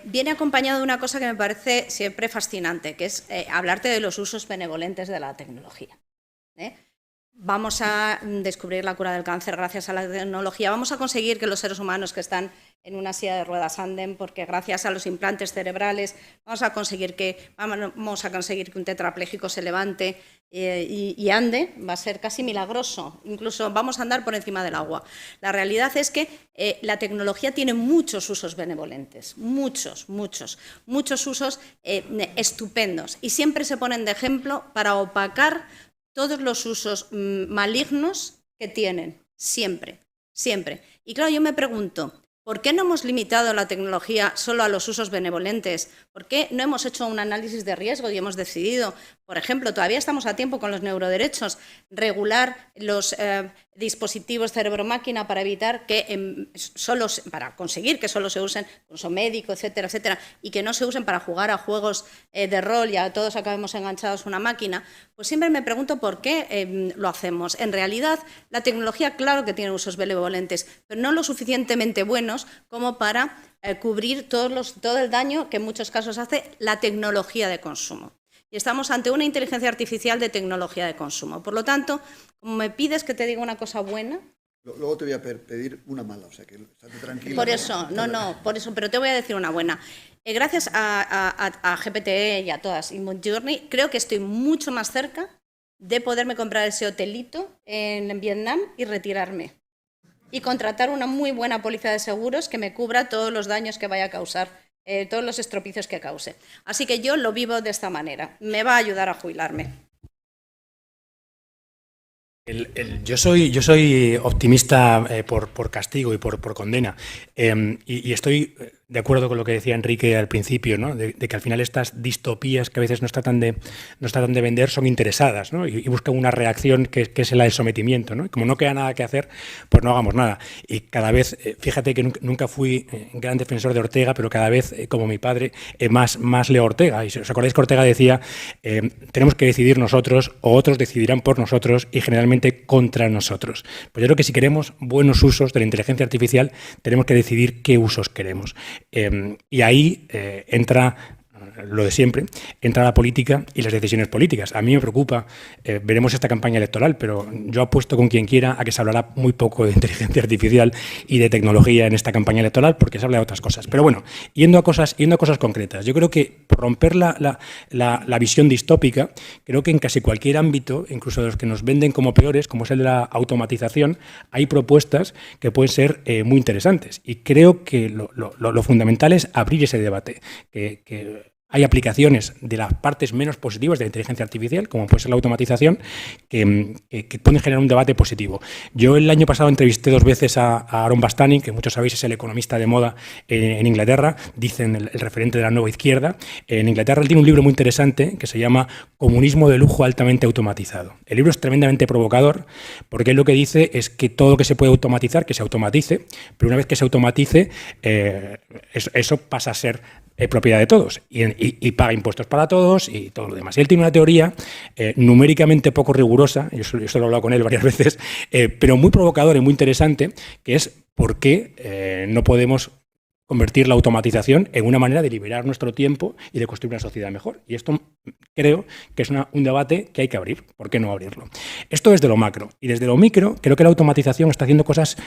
viene acompañado de una cosa que me parece siempre fascinante, que es hablarte de los usos benevolentes de la tecnología. Vamos a descubrir la cura del cáncer gracias a la tecnología, vamos a conseguir que los seres humanos que están en una silla de ruedas anden, porque gracias a los implantes cerebrales vamos a conseguir que un tetrapléjico se levante y ande, va a ser casi milagroso, incluso vamos a andar por encima del agua. La realidad es que la tecnología tiene muchos usos benevolentes, muchos usos estupendos, y siempre se ponen de ejemplo para opacar todos los usos malignos que tienen, siempre. Y claro, yo me pregunto, ¿por qué no hemos limitado la tecnología solo a los usos benevolentes? ¿Por qué no hemos hecho un análisis de riesgo y hemos decidido, por ejemplo, todavía estamos a tiempo con los neuroderechos, regular los dispositivos cerebro-máquina para evitar que para conseguir que solo se usen uso médico, etcétera, etcétera, y que no se usen para jugar a juegos de rol y a todos acabemos enganchados a una máquina? Pues siempre me pregunto por qué lo hacemos. En realidad, la tecnología, claro que tiene usos benevolentes, pero no lo suficientemente buenos como para cubrir todo el daño que en muchos casos hace la tecnología de consumo. Y estamos ante una inteligencia artificial de tecnología de consumo. Por lo tanto, como me pides que te diga una cosa buena... Luego te voy a pedir una mala, o sea que estate tranquila. Por eso, por eso, pero te voy a decir una buena. Gracias a GPT y a todas, y Midjourney, creo que estoy mucho más cerca de poderme comprar ese hotelito en Vietnam y retirarme. Y contratar una muy buena póliza de seguros que me cubra todos los daños que vaya a causar, todos los estropicios que cause. Así que yo lo vivo de esta manera. Me va a ayudar a jubilarme. Yo soy optimista por castigo y por condena. Y estoy de acuerdo con lo que decía Enrique al principio, ¿no? De que al final estas distopías que a veces nos tratan de vender son interesadas, ¿no? Y buscan una reacción que es la del sometimiento, ¿no? Y como no queda nada que hacer, pues no hagamos nada. Y cada vez, fíjate que nunca fui gran defensor de Ortega, pero cada vez, como mi padre, más leo a Ortega. Y si os acordáis que Ortega decía, tenemos que decidir nosotros o otros decidirán por nosotros y generalmente contra nosotros. Pues yo creo que si queremos buenos usos de la inteligencia artificial, tenemos que decidir qué usos queremos. Y ahí entra lo de siempre, entra la política y las decisiones políticas. A mí me preocupa, veremos esta campaña electoral, pero yo apuesto con quien quiera a que se hablará muy poco de inteligencia artificial y de tecnología en esta campaña electoral, porque se habla de otras cosas. Pero bueno, yendo a cosas concretas, yo creo que por romper la visión distópica, creo que en casi cualquier ámbito, incluso de los que nos venden como peores, como es el de la automatización, hay propuestas que pueden ser muy interesantes. Y creo que lo fundamental es abrir ese debate, que hay aplicaciones de las partes menos positivas de la inteligencia artificial, como puede ser la automatización, que pueden generar un debate positivo. Yo el año pasado entrevisté 2 veces a Aaron Bastani, que muchos sabéis es el economista de moda en Inglaterra, dicen el referente de la nueva izquierda. En Inglaterra él tiene un libro muy interesante que se llama Comunismo de lujo altamente automatizado. El libro es tremendamente provocador porque él lo que dice es que todo lo que se puede automatizar, que se automatice, pero una vez que se automatice, eso pasa a ser propiedad de todos y paga impuestos para todos y todo lo demás. Y él tiene una teoría numéricamente poco rigurosa, yo solo he hablado con él varias veces, pero muy provocadora y muy interesante, que es por qué no podemos convertir la automatización en una manera de liberar nuestro tiempo y de construir una sociedad mejor. Y esto creo que es un debate que hay que abrir. ¿Por qué no abrirlo? Esto desde lo macro. Y desde lo micro, creo que la automatización está haciendo cosas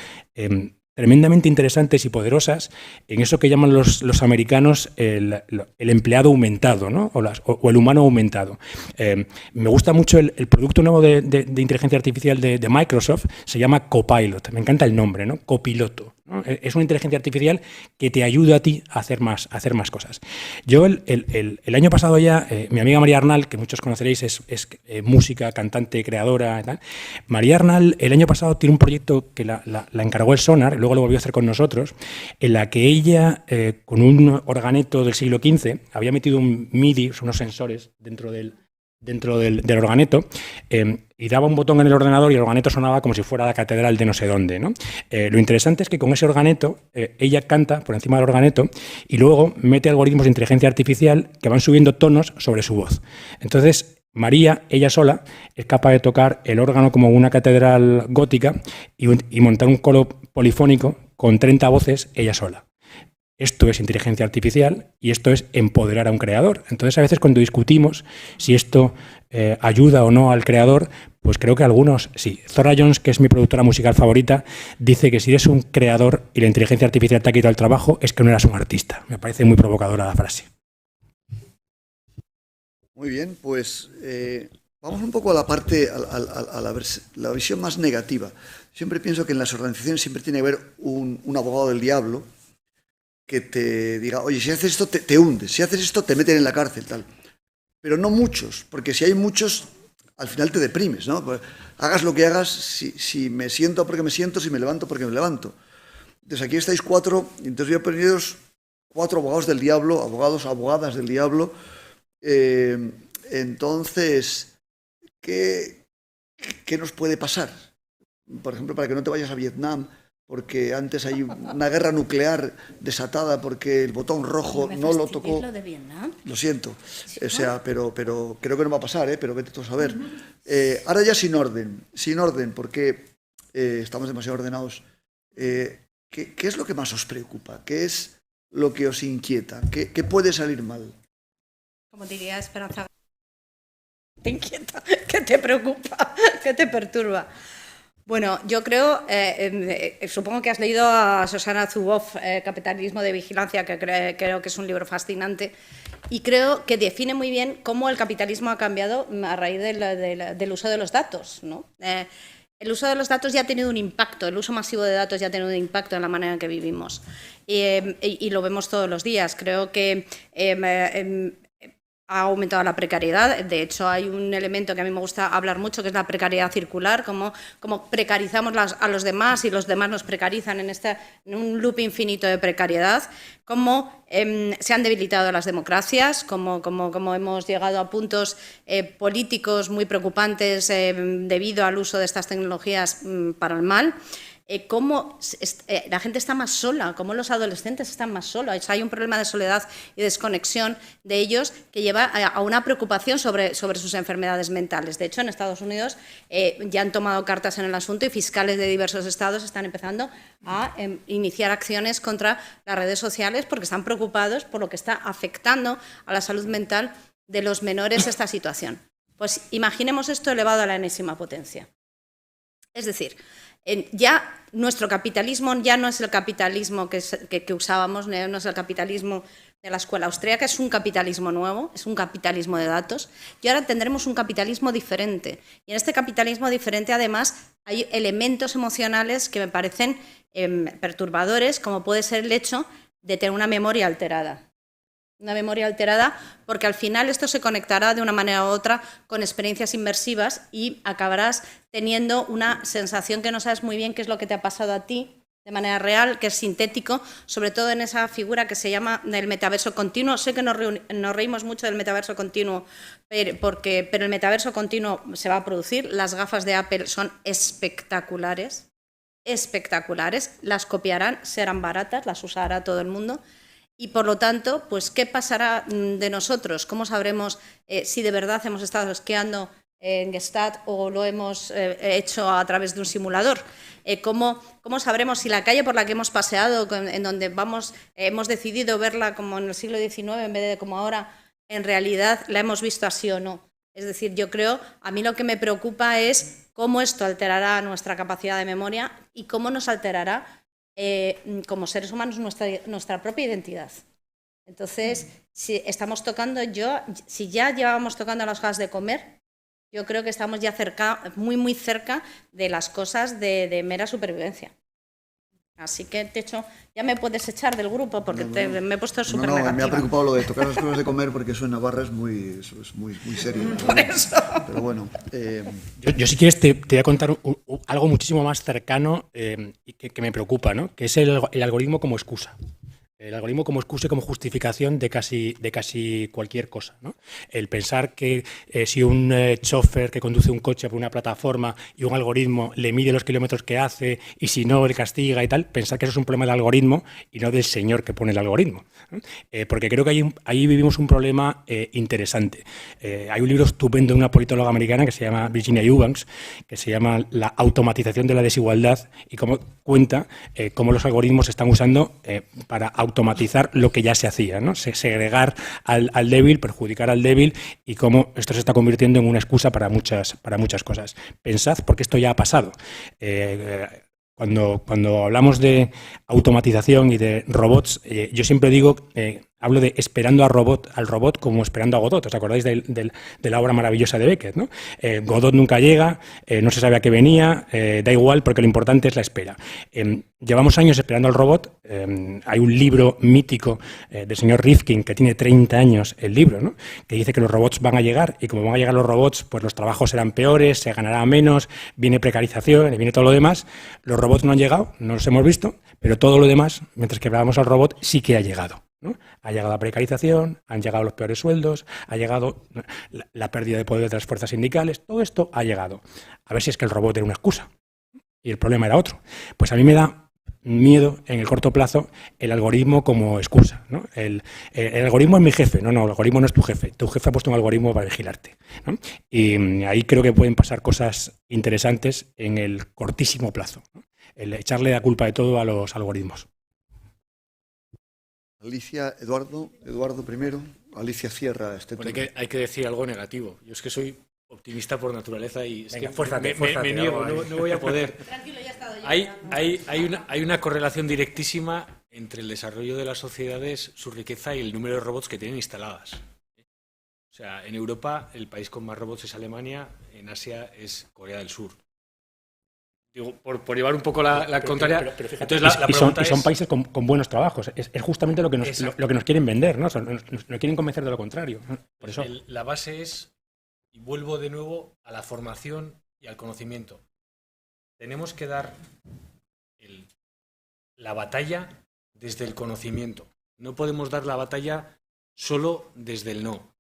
tremendamente interesantes y poderosas en eso que llaman los americanos el empleado aumentado, ¿no? o el humano aumentado. Me gusta mucho el producto nuevo de inteligencia artificial de Microsoft, se llama Copilot. Me encanta el nombre, ¿no? Copiloto, ¿no? Es una inteligencia artificial que te ayuda a ti a hacer más cosas. Yo el año pasado ya, mi amiga María Arnal, que muchos conoceréis, es música, cantante, creadora y tal. María Arnal el año pasado tiene un proyecto que la encargó el Sonar, luego lo volvió a hacer con nosotros, en la que ella, con un organeto del siglo XV, había metido un MIDI, unos sensores dentro del organeto, y daba un botón en el ordenador y el organeto sonaba como si fuera la catedral de no sé dónde, ¿no? Lo interesante es que con ese organeto ella canta por encima del organeto y luego mete algoritmos de inteligencia artificial que van subiendo tonos sobre su voz. Entonces, María, ella sola, es capaz de tocar el órgano como una catedral gótica y montar un coro polifónico con 30 voces ella sola. Esto es inteligencia artificial y esto es empoderar a un creador. Entonces, a veces cuando discutimos si esto ayuda o no al creador, pues creo que algunos sí. Zora Jones, que es mi productora musical favorita, dice que si eres un creador y la inteligencia artificial te ha quitado el trabajo, es que no eras un artista. Me parece muy provocadora la frase. Muy bien, pues vamos un poco a la parte, a la visión más negativa. Siempre pienso que en las organizaciones siempre tiene que haber un abogado del diablo que te diga, oye, si haces esto te hundes, si haces esto te meten en la cárcel, tal. Pero no muchos, porque si hay muchos, al final te deprimes, ¿no? Pues, hagas lo que hagas, si me siento porque me siento, si me levanto porque me levanto. Entonces aquí estáis 4, y entonces voy a poniros 4 abogados del diablo, abogadas del diablo. Entonces, ¿qué nos puede pasar? Por ejemplo, para que no te vayas a Vietnam, porque antes hay una guerra nuclear desatada porque el botón rojo no lo tocó. ¿Lo de Vietnam? Lo siento, o sea, pero creo que no va a pasar, pero vete tú a saber. Ahora ya sin orden, porque estamos demasiado ordenados. ¿Qué es lo que más os preocupa? ¿Qué es lo que os inquieta? ¿Qué puede salir mal? Como diría Esperanza, ¿te inquieta? ¿Qué te preocupa? ¿Qué te perturba? Bueno, yo creo, supongo que has leído a Shoshana Zuboff, Capitalismo de Vigilancia, que creo que es un libro fascinante, y creo que define muy bien cómo el capitalismo ha cambiado a raíz del uso de los datos, ¿no? El uso de los datos ya ha tenido un impacto, el uso masivo de datos ya ha tenido un impacto en la manera en que vivimos, y lo vemos todos los días. Creo que ha aumentado la precariedad. De hecho, hay un elemento que a mí me gusta hablar mucho, que es la precariedad circular, cómo precarizamos a los demás y los demás nos precarizan en un loop infinito de precariedad, cómo se han debilitado las democracias, cómo hemos llegado a puntos políticos muy preocupantes debido al uso de estas tecnologías para el mal. Cómo la gente está más sola, cómo los adolescentes están más solos. Hay un problema de soledad y desconexión de ellos que lleva a una preocupación sobre sus enfermedades mentales. De hecho, en Estados Unidos ya han tomado cartas en el asunto y fiscales de diversos estados están empezando a iniciar acciones contra las redes sociales porque están preocupados por lo que está afectando a la salud mental de los menores esta situación. Pues imaginemos esto elevado a la enésima potencia. Es decir, ya nuestro capitalismo ya no es el capitalismo que usábamos, no es el capitalismo de la escuela austríaca, es un capitalismo nuevo, es un capitalismo de datos, y ahora tendremos un capitalismo diferente. Y en este capitalismo diferente, además, hay elementos emocionales que me parecen perturbadores, como puede ser el hecho de tener una memoria alterada. Una memoria alterada porque al final esto se conectará de una manera u otra con experiencias inmersivas y acabarás teniendo una sensación que no sabes muy bien qué es lo que te ha pasado a ti de manera real, que es sintético, sobre todo en esa figura que se llama del metaverso continuo. Sé que nos reímos mucho del metaverso continuo, pero el metaverso continuo se va a producir. Las gafas de Apple son espectaculares, las copiarán, serán baratas, las usará todo el mundo. Y, por lo tanto, pues, ¿qué pasará de nosotros? ¿Cómo sabremos si de verdad hemos estado esquiando en Gstaad o lo hemos hecho a través de un simulador? ¿Cómo sabremos si la calle por la que hemos paseado, en donde hemos decidido verla como en el siglo XIX en vez de como ahora, en realidad la hemos visto así o no? Es decir, yo creo, a mí lo que me preocupa es cómo esto alterará nuestra capacidad de memoria y cómo nos alterará como seres humanos nuestra propia identidad. Entonces, si ya llevábamos tocando las hojas de comer, yo creo que estamos ya muy cerca de las cosas de mera supervivencia. Así que, de hecho, ya me puedes echar del grupo porque me he puesto súper negativa. Me ha preocupado lo de tocar las cosas de comer porque eso en Navarra es muy serio. Por eso. Pero bueno. Yo si quieres te voy a contar algo muchísimo más cercano y que me preocupa, ¿no? Que es el algoritmo como excusa. El algoritmo como excusa y como justificación de casi cualquier cosa, ¿no? El pensar que si un chofer que conduce un coche por una plataforma y un algoritmo le mide los kilómetros que hace y si no le castiga y tal, pensar que eso es un problema del algoritmo y no del señor que pone el algoritmo, ¿no? Porque creo que ahí vivimos un problema interesante. Hay un libro estupendo de una politóloga americana que se llama Virginia Eubanks, que se llama La automatización de la desigualdad y cómo cuenta cómo los algoritmos se están usando para automatizar lo que ya se hacía, ¿no? Segregar al débil, perjudicar al débil y cómo esto se está convirtiendo en una excusa para muchas cosas. Pensad, porque esto ya ha pasado. Cuando hablamos de automatización y de robots, yo siempre digo, hablo de esperando al robot como esperando a Godot. ¿Os acordáis de la obra maravillosa de Beckett, ¿no? Godot nunca llega, no se sabe a qué venía, da igual porque lo importante es la espera. Llevamos años esperando al robot. Hay un libro mítico del señor Rifkin que tiene 30 años, el libro, ¿no? Que dice que los robots van a llegar y como van a llegar los robots, pues los trabajos serán peores, se ganará menos, viene precarización y viene todo lo demás. Los robots no han llegado, no los hemos visto, pero todo lo demás, mientras que esperábamos al robot, sí que ha llegado, ¿no? Ha llegado la precarización, han llegado los peores sueldos, ha llegado la pérdida de poder de las fuerzas sindicales, todo esto ha llegado. A ver si es que el robot era una excusa y el problema era otro. Pues a mí me da miedo en el corto plazo el algoritmo como excusa, ¿no? El algoritmo es mi jefe. No, el algoritmo no es tu jefe. Tu jefe ha puesto un algoritmo para vigilarte, ¿no? Y ahí creo que pueden pasar cosas interesantes en el cortísimo plazo, ¿no? El echarle la culpa de todo a los algoritmos. Alicia, Eduardo primero, Alicia cierra este bueno, hay que decir algo negativo. Yo es que soy optimista por naturaleza y es Venga, que fuérzate, me niego, no voy a poder. Tranquilo, ya he estado yo. Hay una correlación directísima entre el desarrollo de las sociedades, su riqueza y el número de robots que tienen instaladas. O sea, en Europa el país con más robots es Alemania, en Asia es Corea del Sur. digo, por llevar un poco la contraria. Pero fíjate, entonces la pregunta son es, países con buenos trabajos. Es justamente lo que nos quieren vender, ¿no? Nos quieren convencer de lo contrario. Por eso. La base es, y vuelvo de nuevo a la formación y al conocimiento. Tenemos que dar la batalla desde el conocimiento. No podemos dar la batalla solo desde el no.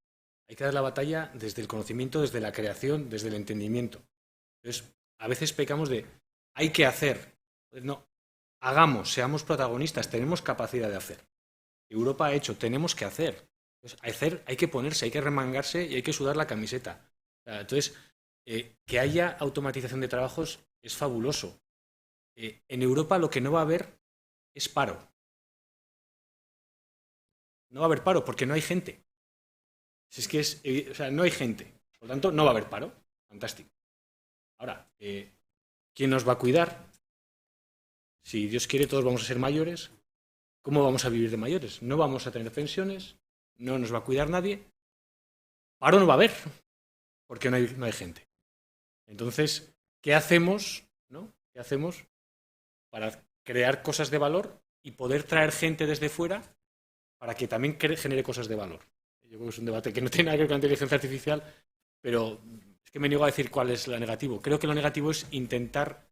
Hay que dar la batalla desde el conocimiento, desde la creación, desde el entendimiento. Entonces, a veces pecamos de hay que hacer. Pues no, hagamos, seamos protagonistas, tenemos capacidad de hacer. Europa ha hecho, tenemos que hacer. Entonces, hay que ponerse, hay que remangarse y hay que sudar la camiseta. Entonces, que haya automatización de trabajos es fabuloso. En Europa lo que no va a haber es paro. No va a haber paro porque no hay gente. Si es que o sea, no hay gente. Por lo tanto, no va a haber paro. Fantástico. Ahora, ¿quién nos va a cuidar? Si Dios quiere, todos vamos a ser mayores. ¿Cómo vamos a vivir de mayores? No vamos a tener pensiones, no nos va a cuidar nadie. Paro no va a haber, porque no hay gente. Entonces, ¿qué hacemos? ¿No? ¿Qué hacemos para crear cosas de valor y poder traer gente desde fuera para que también genere cosas de valor? Yo creo que es un debate que no tiene nada que ver con la inteligencia artificial, pero es que me niego a decir cuál es lo negativo. Creo que lo negativo es intentar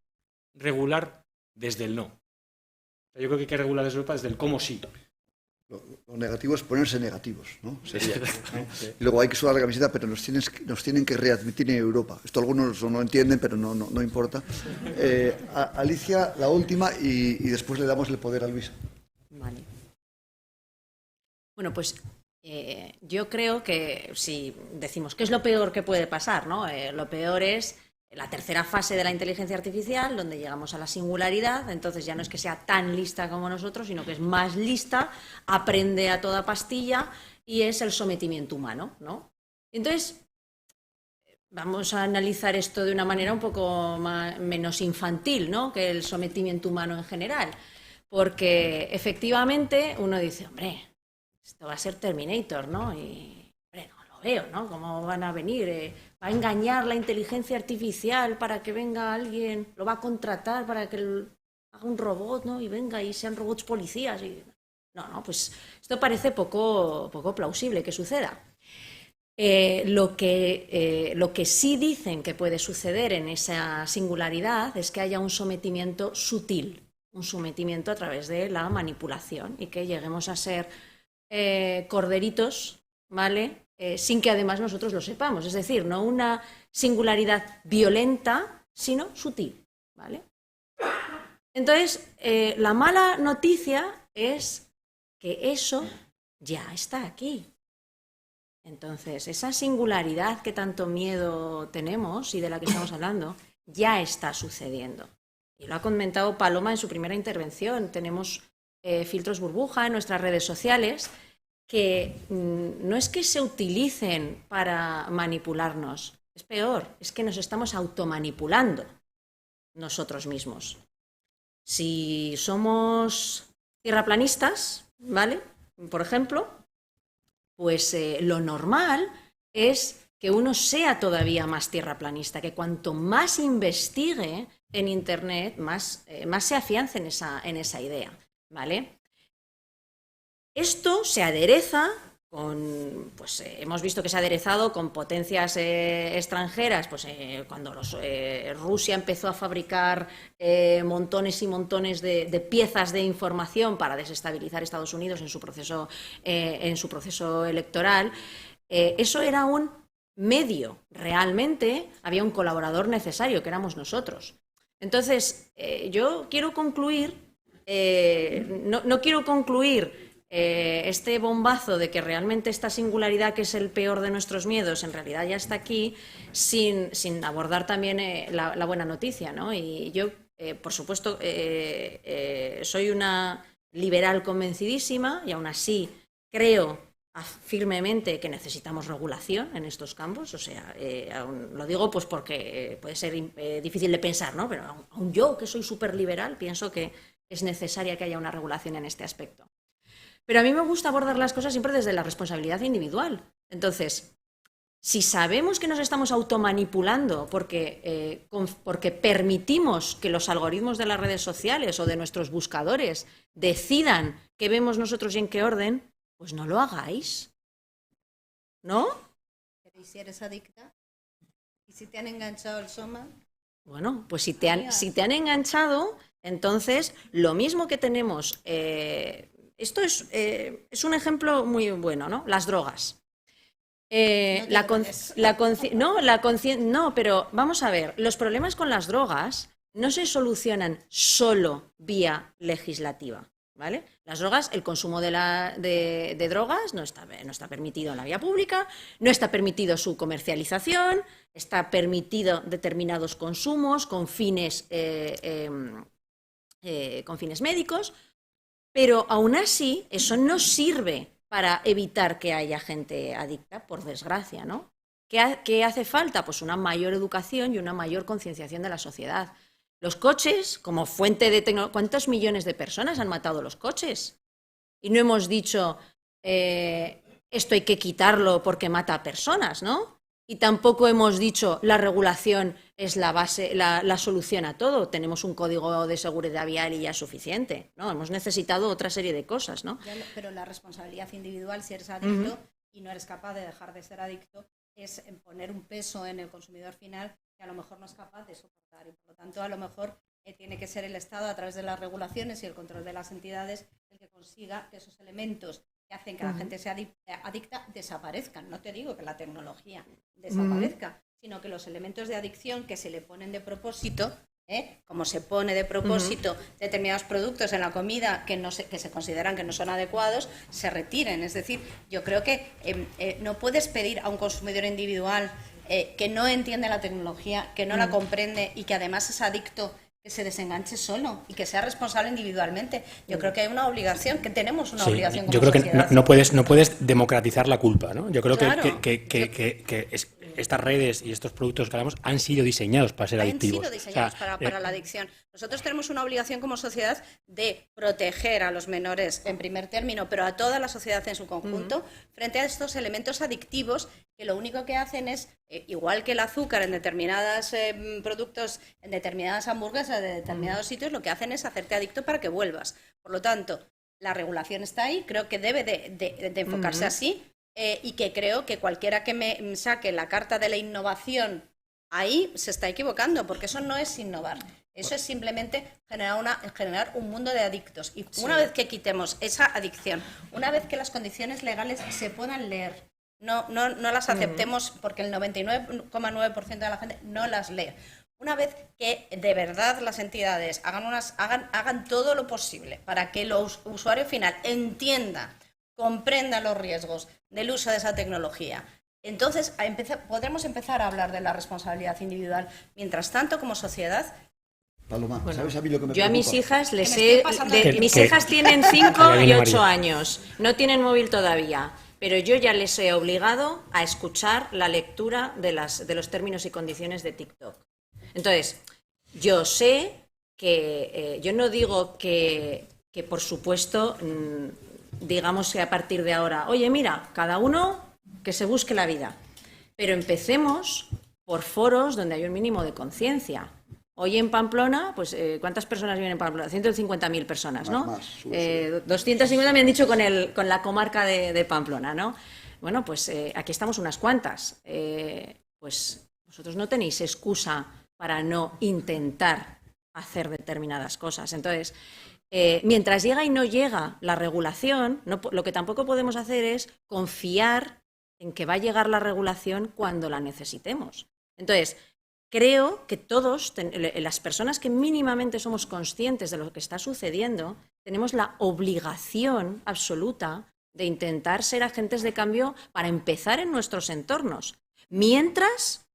regular desde el no. Yo creo que hay que regular desde Europa desde el cómo sí. Lo negativo es ponerse negativos, ¿no? Sería, ¿no? Y luego hay que sudar la camiseta, pero nos tienen que readmitir en Europa. Esto algunos no entienden, pero no importa. Alicia, la última, y después le damos el poder a Luisa. Vale. Bueno, pues yo creo que si decimos qué es lo peor que puede pasar, ¿no? Lo peor es la tercera fase de la inteligencia artificial, donde llegamos a la singularidad. Entonces ya no es que sea tan lista como nosotros, sino que es más lista, aprende a toda pastilla y es el sometimiento humano, ¿no? Entonces, vamos a analizar esto de una manera un poco menos infantil, ¿no?, que el sometimiento humano en general. Porque efectivamente uno dice, hombre, esto va a ser Terminator, ¿no? Y hombre, no lo veo, ¿no? ¿Cómo van a venir? ¿Va a engañar la inteligencia artificial para que venga alguien? ¿Lo va a contratar para que haga un robot, ¿no? Y venga y sean robots policías. No, pues esto parece poco plausible que suceda. Lo que sí dicen que puede suceder en esa singularidad es que haya un sometimiento sutil, un sometimiento a través de la manipulación y que lleguemos a ser corderitos, ¿vale?, sin que además nosotros lo sepamos. Es decir, no una singularidad violenta, sino sutil, ¿vale? Entonces, la mala noticia es que eso ya está aquí. Entonces, esa singularidad que tanto miedo tenemos y de la que estamos hablando, ya está sucediendo. Y lo ha comentado Paloma en su primera intervención. Tenemos filtros burbuja en nuestras redes sociales que no es que se utilicen para manipularnos, es peor, es que nos estamos automanipulando nosotros mismos. Si somos tierraplanistas, ¿vale?, por ejemplo, pues lo normal es que uno sea todavía más tierraplanista, que cuanto más investigue en Internet, más se afiance en esa idea, ¿vale? Esto se adereza con, pues hemos visto que se ha aderezado con potencias extranjeras, pues cuando Rusia empezó a fabricar montones y montones de piezas de información para desestabilizar a Estados Unidos en su proceso electoral. Eso era un medio, realmente había un colaborador necesario, que éramos nosotros. Entonces, yo quiero concluir, no quiero concluir este bombazo de que realmente esta singularidad, que es el peor de nuestros miedos, en realidad ya está aquí, sin abordar también la buena noticia, ¿no? Y yo, por supuesto, soy una liberal convencidísima y aún así creo firmemente que necesitamos regulación en estos campos. O sea, lo digo pues porque puede ser difícil de pensar, ¿no? Pero aún yo, que soy súper liberal, pienso que es necesaria que haya una regulación en este aspecto. Pero a mí me gusta abordar las cosas siempre desde la responsabilidad individual. Entonces, si sabemos que nos estamos automanipulando porque permitimos que los algoritmos de las redes sociales o de nuestros buscadores decidan qué vemos nosotros y en qué orden, pues no lo hagáis, ¿no? Pero ¿y si eres adicta? ¿Y si te han enganchado el soma? Bueno, pues si te han enganchado, entonces lo mismo que tenemos, esto es un ejemplo muy bueno, ¿no? Las drogas. No, pero vamos a ver, los problemas con las drogas no se solucionan solo vía legislativa, ¿vale? Las drogas, el consumo de drogas no está permitido en la vía pública, no está permitido su comercialización, está permitido determinados consumos con fines médicos, pero aún así eso no sirve para evitar que haya gente adicta, por desgracia, ¿no? ¿Qué hace falta? Pues una mayor educación y una mayor concienciación de la sociedad. Los coches, como fuente de tecnología, ¿cuántos millones de personas han matado los coches? Y no hemos dicho, esto hay que quitarlo porque mata a personas, ¿no? Y tampoco hemos dicho, la regulación es la base, la solución a todo. Tenemos un código de seguridad vial y ya es suficiente, ¿no? Hemos necesitado otra serie de cosas, ¿no? Pero la responsabilidad individual, si eres adicto y no eres capaz de dejar de ser adicto, es poner un peso en el consumidor final que a lo mejor no es capaz de soportar. Y por lo tanto, a lo mejor tiene que ser el Estado, a través de las regulaciones y el control de las entidades, el que consiga que esos elementos que hacen que la gente sea adicta desaparezcan. No te digo que la tecnología desaparezca, sino que los elementos de adicción que se le ponen de propósito, como se pone de propósito determinados productos en la comida que se consideran que no son adecuados, se retiren. Es decir, yo creo que no puedes pedir a un consumidor individual que no entiende la tecnología, que no la comprende y que además es adicto, que se desenganche solo y que sea responsable individualmente. Yo creo que hay una obligación, que tenemos una obligación como yo creo sociedad. que no puedes democratizar la culpa, ¿no? Yo creo Claro. que estas redes y estos productos que hablamos han sido diseñados para ser adictivos. Han sido diseñados para la adicción. Nosotros tenemos una obligación como sociedad de proteger a los menores en primer término, pero a toda la sociedad en su conjunto, frente a estos elementos adictivos que lo único que hacen es, igual que el azúcar en determinados productos, en determinadas hamburguesas, de determinados sitios, lo que hacen es hacerte adicto para que vuelvas. Por lo tanto, la regulación está ahí, creo que debe de enfocarse así, y que creo que cualquiera que me saque la carta de la innovación ahí se está equivocando, porque eso no es innovar. Eso es simplemente generar un mundo de adictos. Y una vez que quitemos esa adicción, una vez que las condiciones legales se puedan leer, no las aceptemos porque el 99,9% de la gente no las lee. Una vez que de verdad las entidades hagan todo lo posible para que el usuario final entienda, comprenda los riesgos del uso de esa tecnología, entonces podremos empezar a hablar de la responsabilidad individual. Mientras tanto, como sociedad... Paloma, ¿sabes a mí lo que me Yo a mis preocupa? hijas mis mis hijas tienen 5 y 8 María. años, no tienen móvil todavía, pero yo ya les he obligado a escuchar la lectura de los términos y condiciones de TikTok. Entonces, yo sé que, yo no digo que por supuesto, digamos que a partir de ahora, oye, mira, cada uno que se busque la vida, pero empecemos por foros donde hay un mínimo de conciencia. Hoy en Pamplona, pues, ¿cuántas personas viven en Pamplona? 150.000 personas, ¿no? Más, sube. 250 me han dicho con la comarca de Pamplona, ¿no? Bueno, pues aquí estamos unas cuantas. Pues vosotros no tenéis excusa para no intentar hacer determinadas cosas. Entonces, mientras llega y no llega la regulación, lo que tampoco podemos hacer es confiar en que va a llegar la regulación cuando la necesitemos. Entonces, creo que todos, las personas que mínimamente somos conscientes de lo que está sucediendo, tenemos la obligación absoluta de intentar ser agentes de cambio para empezar en nuestros entornos. Mientras,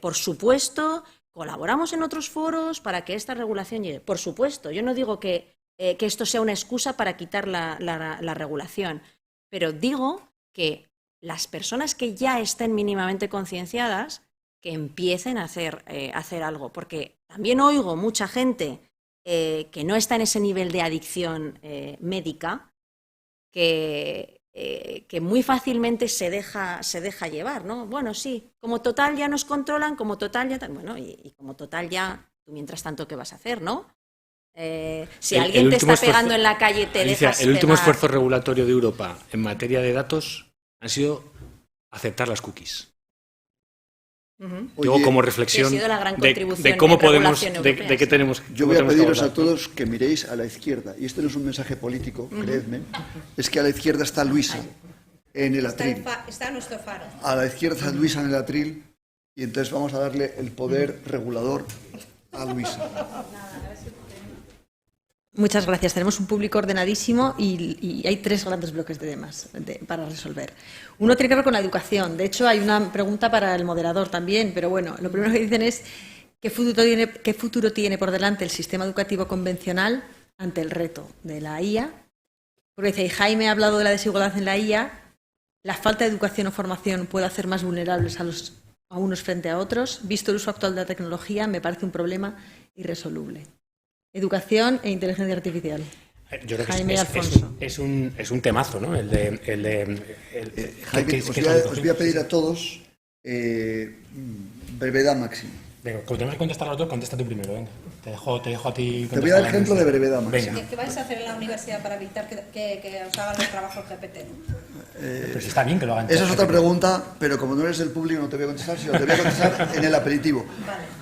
por supuesto, colaboramos en otros foros para que esta regulación llegue. Por supuesto, yo no digo que esto sea una excusa para quitar la regulación, pero digo que las personas que ya estén mínimamente concienciadas, que empiecen a hacer algo, porque también oigo mucha gente que no está en ese nivel de adicción médica, que que muy fácilmente se deja llevar, ¿no? Bueno, sí, como total ya nos controlan, como total ya... Bueno, y como total ya, tú mientras tanto, ¿qué vas a hacer, no? Si alguien te está pegando en la calle, te Alicia, dejas el último pegar. esfuerzo regulatorio de Europa en materia de datos ha sido aceptar las cookies. Digo, Oye, como que reflexión ha sido la gran de contribución cómo en podemos, regulación de europea, qué sí. tenemos. Yo cómo voy a tenemos que pediros a abordar. todos que miréis a la izquierda, y este no es un mensaje político, creedme, es que a la izquierda está Luisa en el atril. Está nuestro faro. A la izquierda está Luisa en el atril, y entonces vamos a darle el poder regulador a Luisa. Muchas gracias. Tenemos un público ordenadísimo y hay 3 grandes bloques de temas para resolver. Uno tiene que ver con la educación. De hecho, hay una pregunta para el moderador también, pero bueno, lo primero que dicen es ¿qué futuro tiene por delante el sistema educativo convencional ante el reto de la IA? Porque dice, y Jaime ha hablado de la desigualdad en la IA, ¿la falta de educación o formación puede hacer más vulnerables a unos frente a otros? Visto el uso actual de la tecnología, me parece un problema irresoluble. Educación e inteligencia artificial. Yo creo que Jaime Alfonso. es un temazo, ¿no? Jaime, os voy a pedir a todos brevedad máxima. Venga, como tenemos que contestar a los dos, contesta tú primero, venga. Te dejo a ti. Te voy a dar ejemplo de brevedad máxima. Venga. ¿Qué vais a hacer en la universidad para evitar que os hagan el trabajo GPT? Pero si está bien que lo hagan. Esa es otra pregunta, pero como no eres del público no te voy a contestar, sino te voy a contestar en el aperitivo,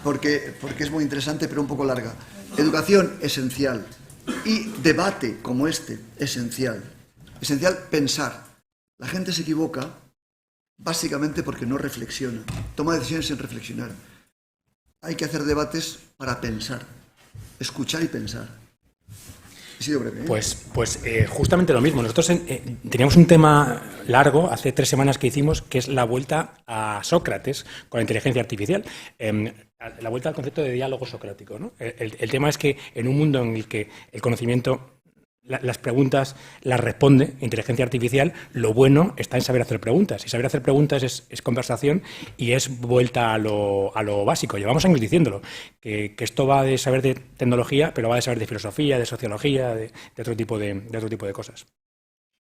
porque es muy interesante, pero un poco larga. Educación, esencial. Y debate como este, esencial. Esencial pensar. La gente se equivoca básicamente porque no reflexiona. Toma decisiones sin reflexionar. Hay que hacer debates para pensar. Escuchar y pensar. He sido breve, ¿eh? Pues justamente lo mismo. Nosotros teníamos un tema largo, hace 3 semanas que hicimos, que es la vuelta a Sócrates con la inteligencia artificial. La vuelta al concepto de diálogo socrático, ¿no? El tema es que en un mundo en el que el conocimiento, las preguntas las responde inteligencia artificial, lo bueno está en saber hacer preguntas. Y saber hacer preguntas es conversación y es vuelta a lo básico. Llevamos años diciéndolo, que esto va de saber de tecnología, pero va de saber de filosofía, de sociología, de otro tipo de cosas.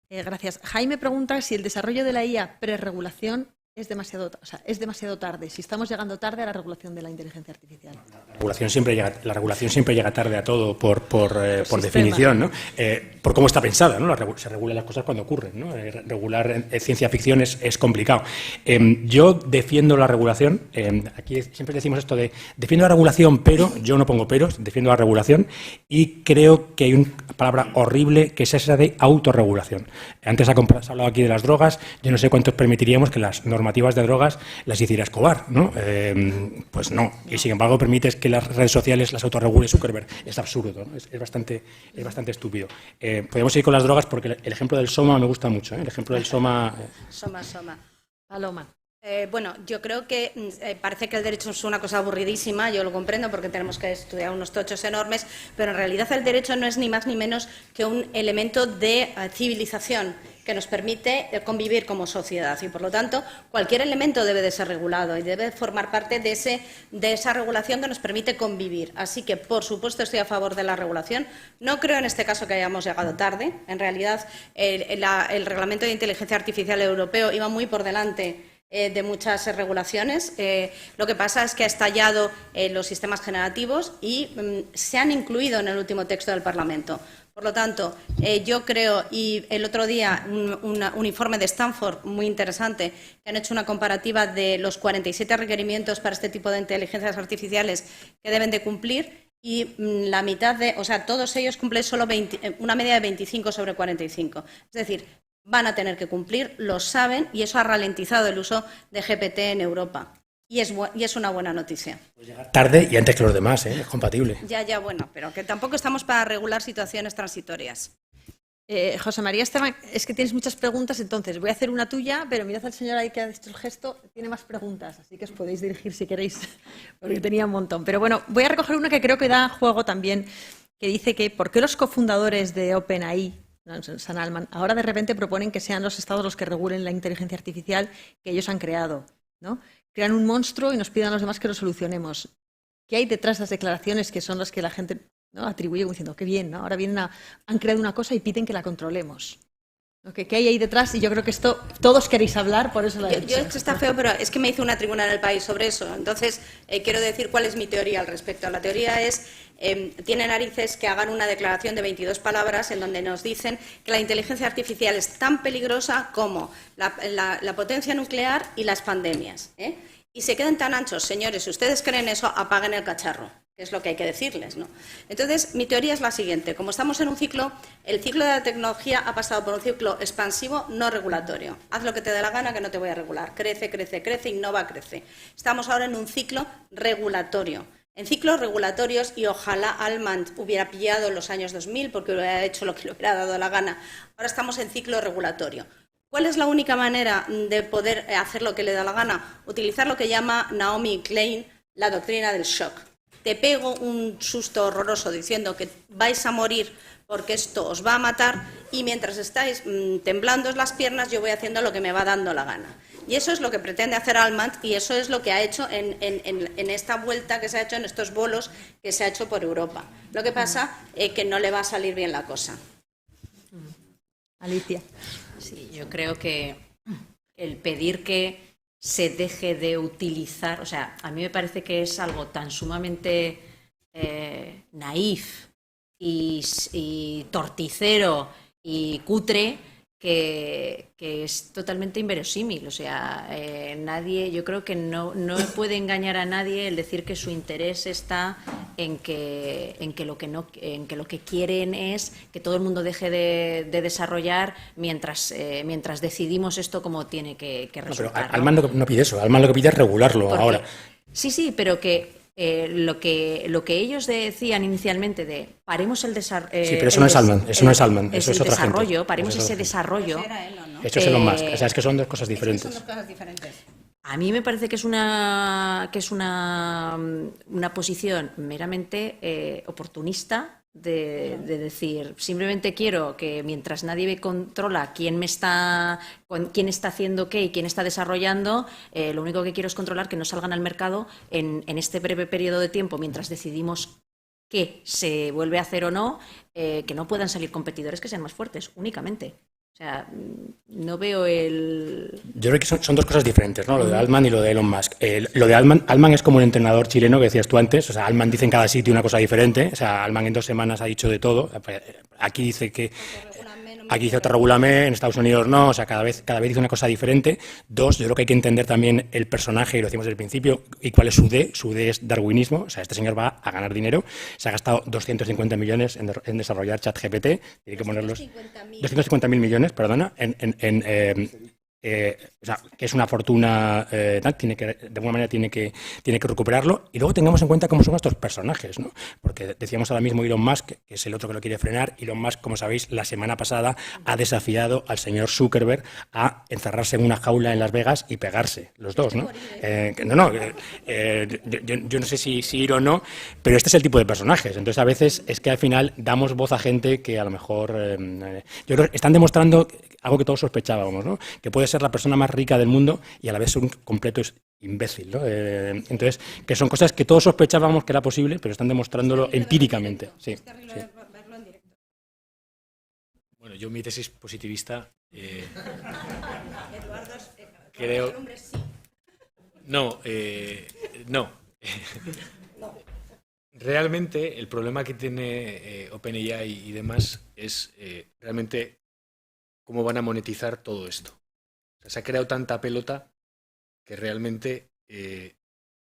Gracias. Jaime pregunta si el desarrollo de la IA preregulación es demasiado tarde, si estamos llegando tarde a la regulación de la inteligencia artificial. La regulación siempre llega tarde a todo por definición, ¿no? Por cómo está pensada, ¿no? Se regulan las cosas cuando ocurren, ¿no? Regular ciencia ficción es complicado. Yo defiendo la regulación. Aquí siempre decimos esto de defiendo la regulación, pero yo no pongo peros, defiendo la regulación y creo que hay una palabra horrible que es esa de autorregulación. Antes se ha hablado aquí de las drogas. Yo no sé cuántos permitiríamos que las normativas de drogas las hiciera Escobar, ¿no? Pues no. Y sin embargo permites que las redes sociales las autorregule Zuckerberg. Es absurdo, ¿no? Es bastante estúpido. Podemos seguir con las drogas porque el ejemplo del Soma me gusta mucho, ¿eh? El ejemplo del Soma... Soma. Paloma. Bueno, yo creo que parece que el derecho es una cosa aburridísima, yo lo comprendo porque tenemos que estudiar unos tochos enormes, pero en realidad el derecho no es ni más ni menos que un elemento de civilización que nos permite convivir como sociedad y, por lo tanto, cualquier elemento debe de ser regulado y debe formar parte de esa regulación que nos permite convivir. Así que, por supuesto, estoy a favor de la regulación. No creo en este caso que hayamos llegado tarde. En realidad, el Reglamento de Inteligencia Artificial Europeo iba muy por delante de muchas regulaciones. Lo que pasa es que ha estallado los sistemas generativos y se han incluido en el último texto del Parlamento. Por lo tanto, yo creo, y el otro día un informe de Stanford muy interesante, que han hecho una comparativa de los 47 requerimientos para este tipo de inteligencias artificiales que deben de cumplir y la mitad todos ellos cumplen solo una media de 25 sobre 45. Es decir, van a tener que cumplir, lo saben, y eso ha ralentizado el uso de GPT en Europa. Y es una buena noticia. Tarde y antes que los demás, ¿eh? Es compatible. Ya, bueno, pero que tampoco estamos para regular situaciones transitorias. José María Esteban, es que tienes muchas preguntas, entonces voy a hacer una tuya, pero mirad al señor ahí que ha hecho el gesto, tiene más preguntas, así que os podéis dirigir si queréis, porque tenía un montón. Pero bueno, voy a recoger una que creo que da juego también, que dice que ¿por qué los cofundadores de OpenAI, Sam Altman, ahora de repente proponen que sean los estados los que regulen la inteligencia artificial que ellos han creado, ¿no? Crean un monstruo y nos piden a los demás que lo solucionemos. ¿Qué hay detrás de las declaraciones que son las que la gente, ¿no?, atribuye diciendo qué bien, ¿no? Ahora han creado una cosa y piden que la controlemos? ¿Qué hay ahí detrás? Y yo creo que esto todos queréis hablar, por eso lo he dicho. Yo es que está feo, pero es que me hizo una tribuna en El País sobre eso. Entonces, quiero decir cuál es mi teoría al respecto. La teoría es, tiene narices que hagan una declaración de 22 palabras en donde nos dicen que la inteligencia artificial es tan peligrosa como la potencia nuclear y las pandemias. Y se queden tan anchos, señores, si ustedes creen eso, apaguen el cacharro, que es lo que hay que decirles, ¿no? Entonces, mi teoría es la siguiente. Como estamos en un ciclo, el ciclo de la tecnología ha pasado por un ciclo expansivo, no regulatorio. Haz lo que te dé la gana, que no te voy a regular. Crece, crece, crece, innova, crece. Estamos ahora en un ciclo regulatorio. En ciclos regulatorios, y ojalá Altman hubiera pillado en los años 2000 porque hubiera hecho lo que le hubiera dado la gana, ahora estamos en ciclo regulatorio. ¿Cuál es la única manera de poder hacer lo que le da la gana? Utilizar lo que llama Naomi Klein la doctrina del shock. Te pego un susto horroroso diciendo que vais a morir porque esto os va a matar y mientras estáis temblando las piernas yo voy haciendo lo que me va dando la gana. Y eso es lo que pretende hacer Altman y eso es lo que ha hecho en esta vuelta que se ha hecho, en estos bolos que se ha hecho por Europa. Lo que pasa es que no le va a salir bien la cosa. Alicia. Sí, yo creo que el pedir que se deje de utilizar, o sea, a mí me parece que es algo tan sumamente naif y torticero y cutre que es totalmente inverosímil. O sea, nadie, yo creo que no puede engañar a nadie el decir que su interés está en que lo que quieren es que todo el mundo deje de desarrollar mientras decidimos esto como tiene que resultar. Pero Altman no pide eso, Altman lo que pide es regularlo. Porque, ahora. Sí, pero que lo que ellos decían inicialmente de paremos el desarrollo. Sí, pero eso no es Altman, eso no es Altman, eso es otra gente. Desarrollo, paremos Eso es ese otra desarrollo. Pues era él, ¿o no? Eso es Elon Musk, o sea, es que son dos cosas diferentes. Son dos cosas diferentes. A mí me parece que es una posición meramente oportunista de decir, simplemente quiero que mientras nadie me controla quién está haciendo qué y quién está desarrollando, lo único que quiero es controlar que no salgan al mercado en este breve periodo de tiempo mientras decidimos qué se vuelve a hacer o no, que no puedan salir competidores que sean más fuertes, únicamente. O sea, no veo Yo creo que son dos cosas diferentes, ¿no? Lo de Altman y lo de Elon Musk. Lo de Altman es como el entrenador chileno que decías tú antes. O sea, Altman dice en cada sitio una cosa diferente. O sea, Altman en 2 semanas ha dicho de todo. Aquí dice que... Aquí dice otra regúlame, en Estados Unidos no, o sea, cada vez dice una cosa diferente. 2, yo creo que hay que entender también el personaje, y lo decimos desde el principio, y cuál es su D. Su D es darwinismo, o sea, este señor va a ganar dinero. Se ha gastado 250 millones en desarrollar ChatGPT, tiene que ponerlos... 250.000 millones, perdona, o sea, que es una fortuna, tiene que, de alguna manera tiene que recuperarlo. Y luego tengamos en cuenta cómo son estos personajes, ¿no? Porque decíamos ahora mismo Elon Musk, que es el otro que lo quiere frenar. Elon Musk, como sabéis, la semana pasada ha desafiado al señor Zuckerberg a encerrarse en una jaula en Las Vegas y pegarse, los dos, ¿no? Yo no sé si ir o no, pero este es el tipo de personajes. Entonces, a veces es que al final damos voz a gente que a lo mejor... yo creo que están demostrando algo que todos sospechábamos, ¿no? Que puede ser la persona más rica del mundo y a la vez un completo imbécil, ¿no? Entonces, que son cosas que todos sospechábamos que era posible, pero están demostrándolo empíricamente. Sí, sí. Bueno, yo mi tesis positivista creo... No. Realmente el problema que tiene OpenAI y demás es realmente cómo van a monetizar todo esto. O sea, se ha creado tanta pelota que realmente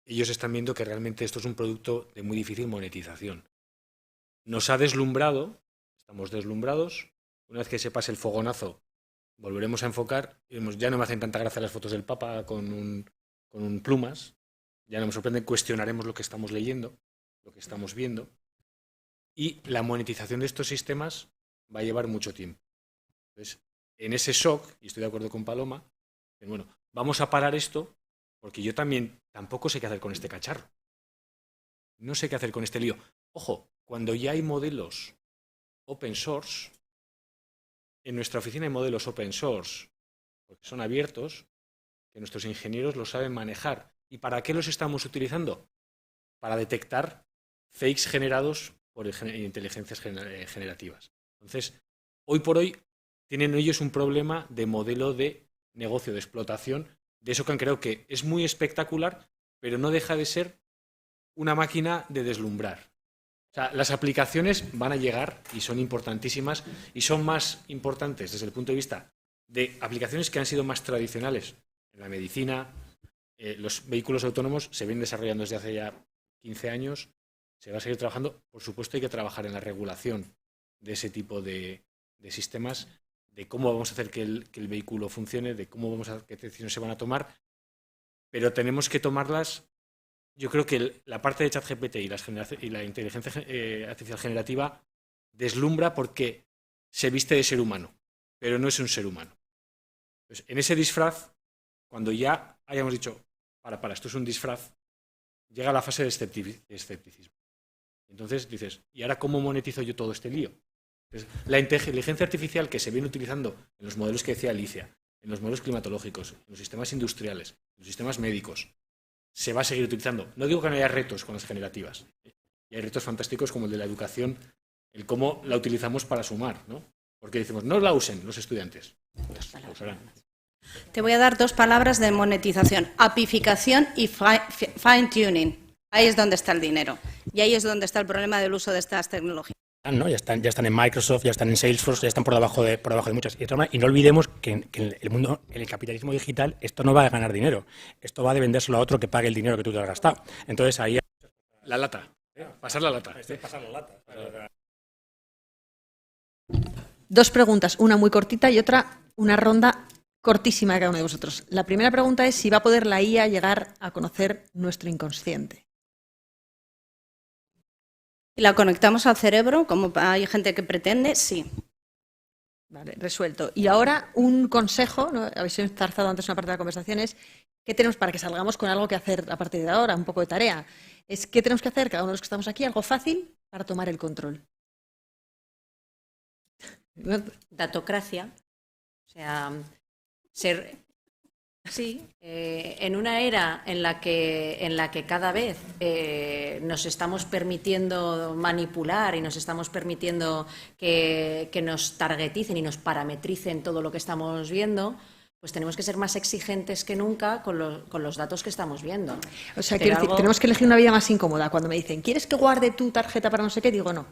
ellos están viendo que realmente esto es un producto de muy difícil monetización. Nos ha deslumbrado, estamos deslumbrados. Una vez que se pase el fogonazo, volveremos a enfocar. Ya no me hacen tanta gracia las fotos del Papa con un plumas. Ya no me sorprende, cuestionaremos lo que estamos leyendo, lo que estamos viendo. Y la monetización de estos sistemas va a llevar mucho tiempo. Entonces, en ese shock, y estoy de acuerdo con Paloma, bueno, vamos a parar esto porque yo tampoco sé qué hacer con este cacharro. No sé qué hacer con este lío. Ojo, cuando ya hay modelos open source, en nuestra oficina hay modelos open source, porque son abiertos, que nuestros ingenieros los saben manejar. ¿Y para qué los estamos utilizando? Para detectar fakes generados por inteligencias generativas. Entonces, hoy por hoy, tienen ellos un problema de modelo de negocio, de explotación, de eso que han creado, que es muy espectacular, pero no deja de ser una máquina de deslumbrar. O sea, las aplicaciones van a llegar y son importantísimas y son más importantes desde el punto de vista de aplicaciones que han sido más tradicionales en la medicina. Los vehículos autónomos se vienen desarrollando desde hace ya 15 años, se va a seguir trabajando. Por supuesto, hay que trabajar en la regulación de ese tipo de sistemas, de cómo vamos a hacer que el vehículo funcione, de qué decisiones se van a tomar, pero tenemos que tomarlas. Yo creo que la parte de ChatGPT y la inteligencia artificial generativa deslumbra porque se viste de ser humano, pero no es un ser humano. Entonces, en ese disfraz, cuando ya hayamos dicho, esto es un disfraz, llega la fase de escepticismo. Entonces dices, ¿y ahora cómo monetizo yo todo este lío? Entonces, la inteligencia artificial que se viene utilizando en los modelos que decía Alicia, en los modelos climatológicos, en los sistemas industriales, en los sistemas médicos, se va a seguir utilizando. No digo que no haya retos con las generativas. Y hay retos fantásticos como el de la educación, el cómo la utilizamos para sumar, ¿no? Porque decimos, no la usen los estudiantes. Pues la usarán. Te voy a dar 2 palabras de monetización: apificación y fine-tuning. Ahí es donde está el dinero. Y ahí es donde está el problema del uso de estas tecnologías. ¿no? Ya están en Microsoft, ya están en Salesforce, ya están por debajo de muchas. Y no olvidemos que en el mundo, en el capitalismo digital, esto no va a ganar dinero. Esto va de vendérselo a otro que pague el dinero que tú te has gastado. Entonces ahí... La lata. Pasar la lata. Pasar la lata. 2 preguntas, una muy cortita y otra, una ronda cortísima de cada uno de vosotros. La primera pregunta es si va a poder la IA llegar a conocer nuestro inconsciente. ¿Y la conectamos al cerebro, como hay gente que pretende? Sí. Vale, resuelto. Y ahora un consejo, ¿no? Habéis enzarzado antes una parte de la conversación, es ¿qué tenemos para que salgamos con algo que hacer a partir de ahora? Un poco de tarea. Es ¿qué tenemos que hacer cada uno de los que estamos aquí? Algo fácil para tomar el control. Datocracia. O sea, ser... Sí, en una era en la que cada vez nos estamos permitiendo manipular y nos estamos permitiendo que nos targeticen y nos parametricen todo lo que estamos viendo, pues tenemos que ser más exigentes que nunca con los datos que estamos viendo. O sea, quiero decir, tenemos que elegir una vida más incómoda. Cuando me dicen, ¿quieres que guarde tu tarjeta para no sé qué? Digo, no.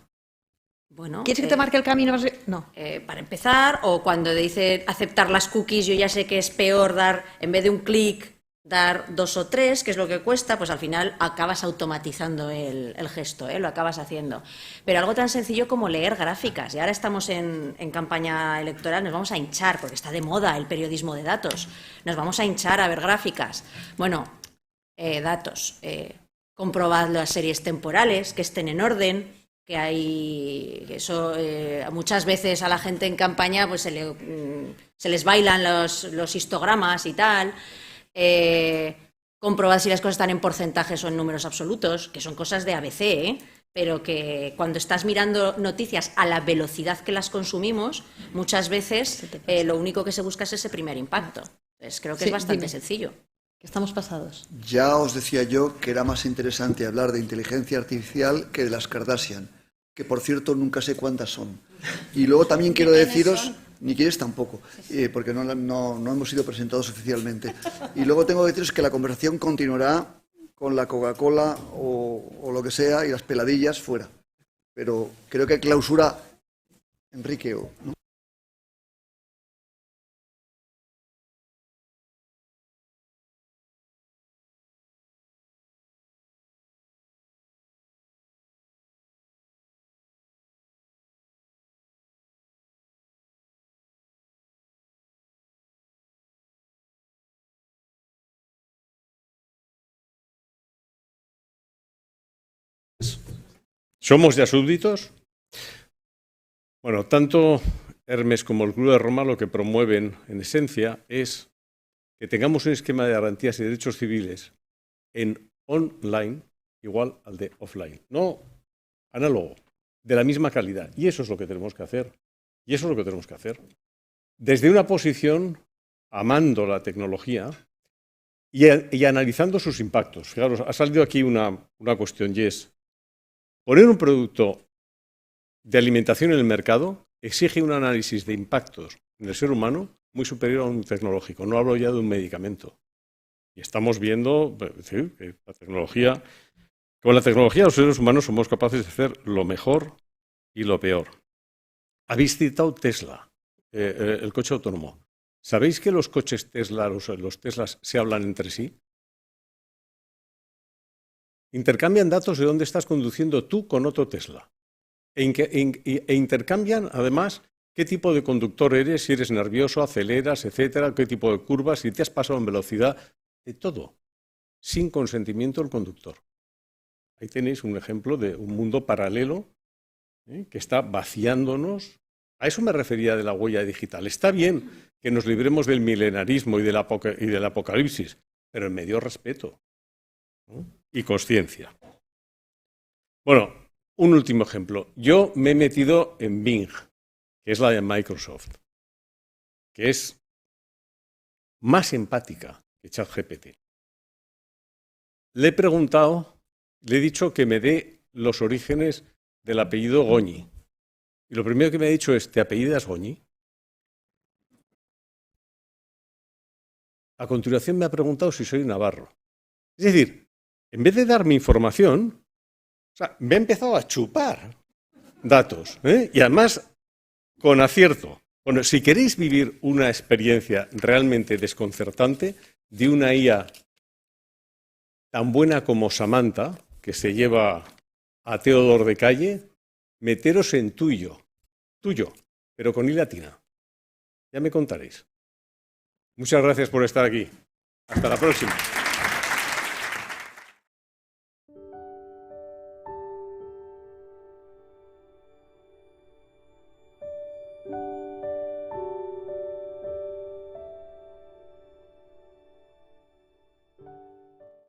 Bueno, ¿quieres que te marque el camino? No. Para empezar, o cuando dice aceptar las cookies, yo ya sé que es peor dar, en vez de un clic, dar 2 o 3, que es lo que cuesta, pues al final acabas automatizando el gesto, lo acabas haciendo. Pero algo tan sencillo como leer gráficas, y ahora estamos en campaña electoral, nos vamos a hinchar, porque está de moda el periodismo de datos, nos vamos a hinchar a ver gráficas. Bueno, datos, comprobad las series temporales, que estén en orden, que hay, eso muchas veces a la gente en campaña pues se les bailan los histogramas y tal, comprobad si las cosas están en porcentajes o en números absolutos, que son cosas de ABC, pero que cuando estás mirando noticias a la velocidad que las consumimos, muchas veces lo único que se busca es ese primer impacto. Entonces, creo que es bastante sencillo. Que estamos pasados. Ya os decía yo que era más interesante hablar de inteligencia artificial que de las Kardashian, que por cierto nunca sé cuántas son. Y luego también quiero deciros, ni quiénes tampoco, porque no hemos sido presentados oficialmente. Y luego tengo que deciros que la conversación continuará con la Coca-Cola o lo que sea y las peladillas fuera. Pero creo que clausura Enrique, ¿no? ¿Somos ya súbditos? Bueno, tanto Hermes como el Club de Roma lo que promueven, en esencia, es que tengamos un esquema de garantías y derechos civiles en online igual al de offline, no análogo, de la misma calidad. Y eso es lo que tenemos que hacer. Y eso es lo que tenemos que hacer. Desde una posición, amando la tecnología y analizando sus impactos. Fijaros, ha salido aquí una cuestión, y es poner un producto de alimentación en el mercado exige un análisis de impactos en el ser humano muy superior a un tecnológico. No hablo ya de un medicamento. Y estamos viendo que con la tecnología los seres humanos somos capaces de hacer lo mejor y lo peor. Habéis citado Tesla, el coche autónomo. ¿Sabéis que los coches Tesla, los Teslas, se hablan entre sí? Intercambian datos de dónde estás conduciendo tú con otro Tesla. E intercambian, además, qué tipo de conductor eres, si eres nervioso, aceleras, etcétera, qué tipo de curvas, si te has pasado en velocidad, de todo, sin consentimiento del conductor. Ahí tenéis un ejemplo de un mundo paralelo que está vaciándonos. A eso me refería de la huella digital. Está bien que nos libremos del milenarismo y del apocalipsis, pero en medio respeto, ¿no? Y conciencia. Bueno, un último ejemplo. Yo me he metido en Bing, que es la de Microsoft, que es más empática que ChatGPT. Le he preguntado, le he dicho que me dé los orígenes del apellido Goñi. Y lo primero que me ha dicho es, ¿te apellidas Goñi? A continuación me ha preguntado si soy navarro. Es decir, en vez de darme información, me ha empezado a chupar datos, y además con acierto. Bueno, si queréis vivir una experiencia realmente desconcertante de una IA tan buena como Samantha, que se lleva a Teodor de Calle, meteros en tuyo, pero con I latina. Ya me contaréis. Muchas gracias por estar aquí. Hasta la próxima.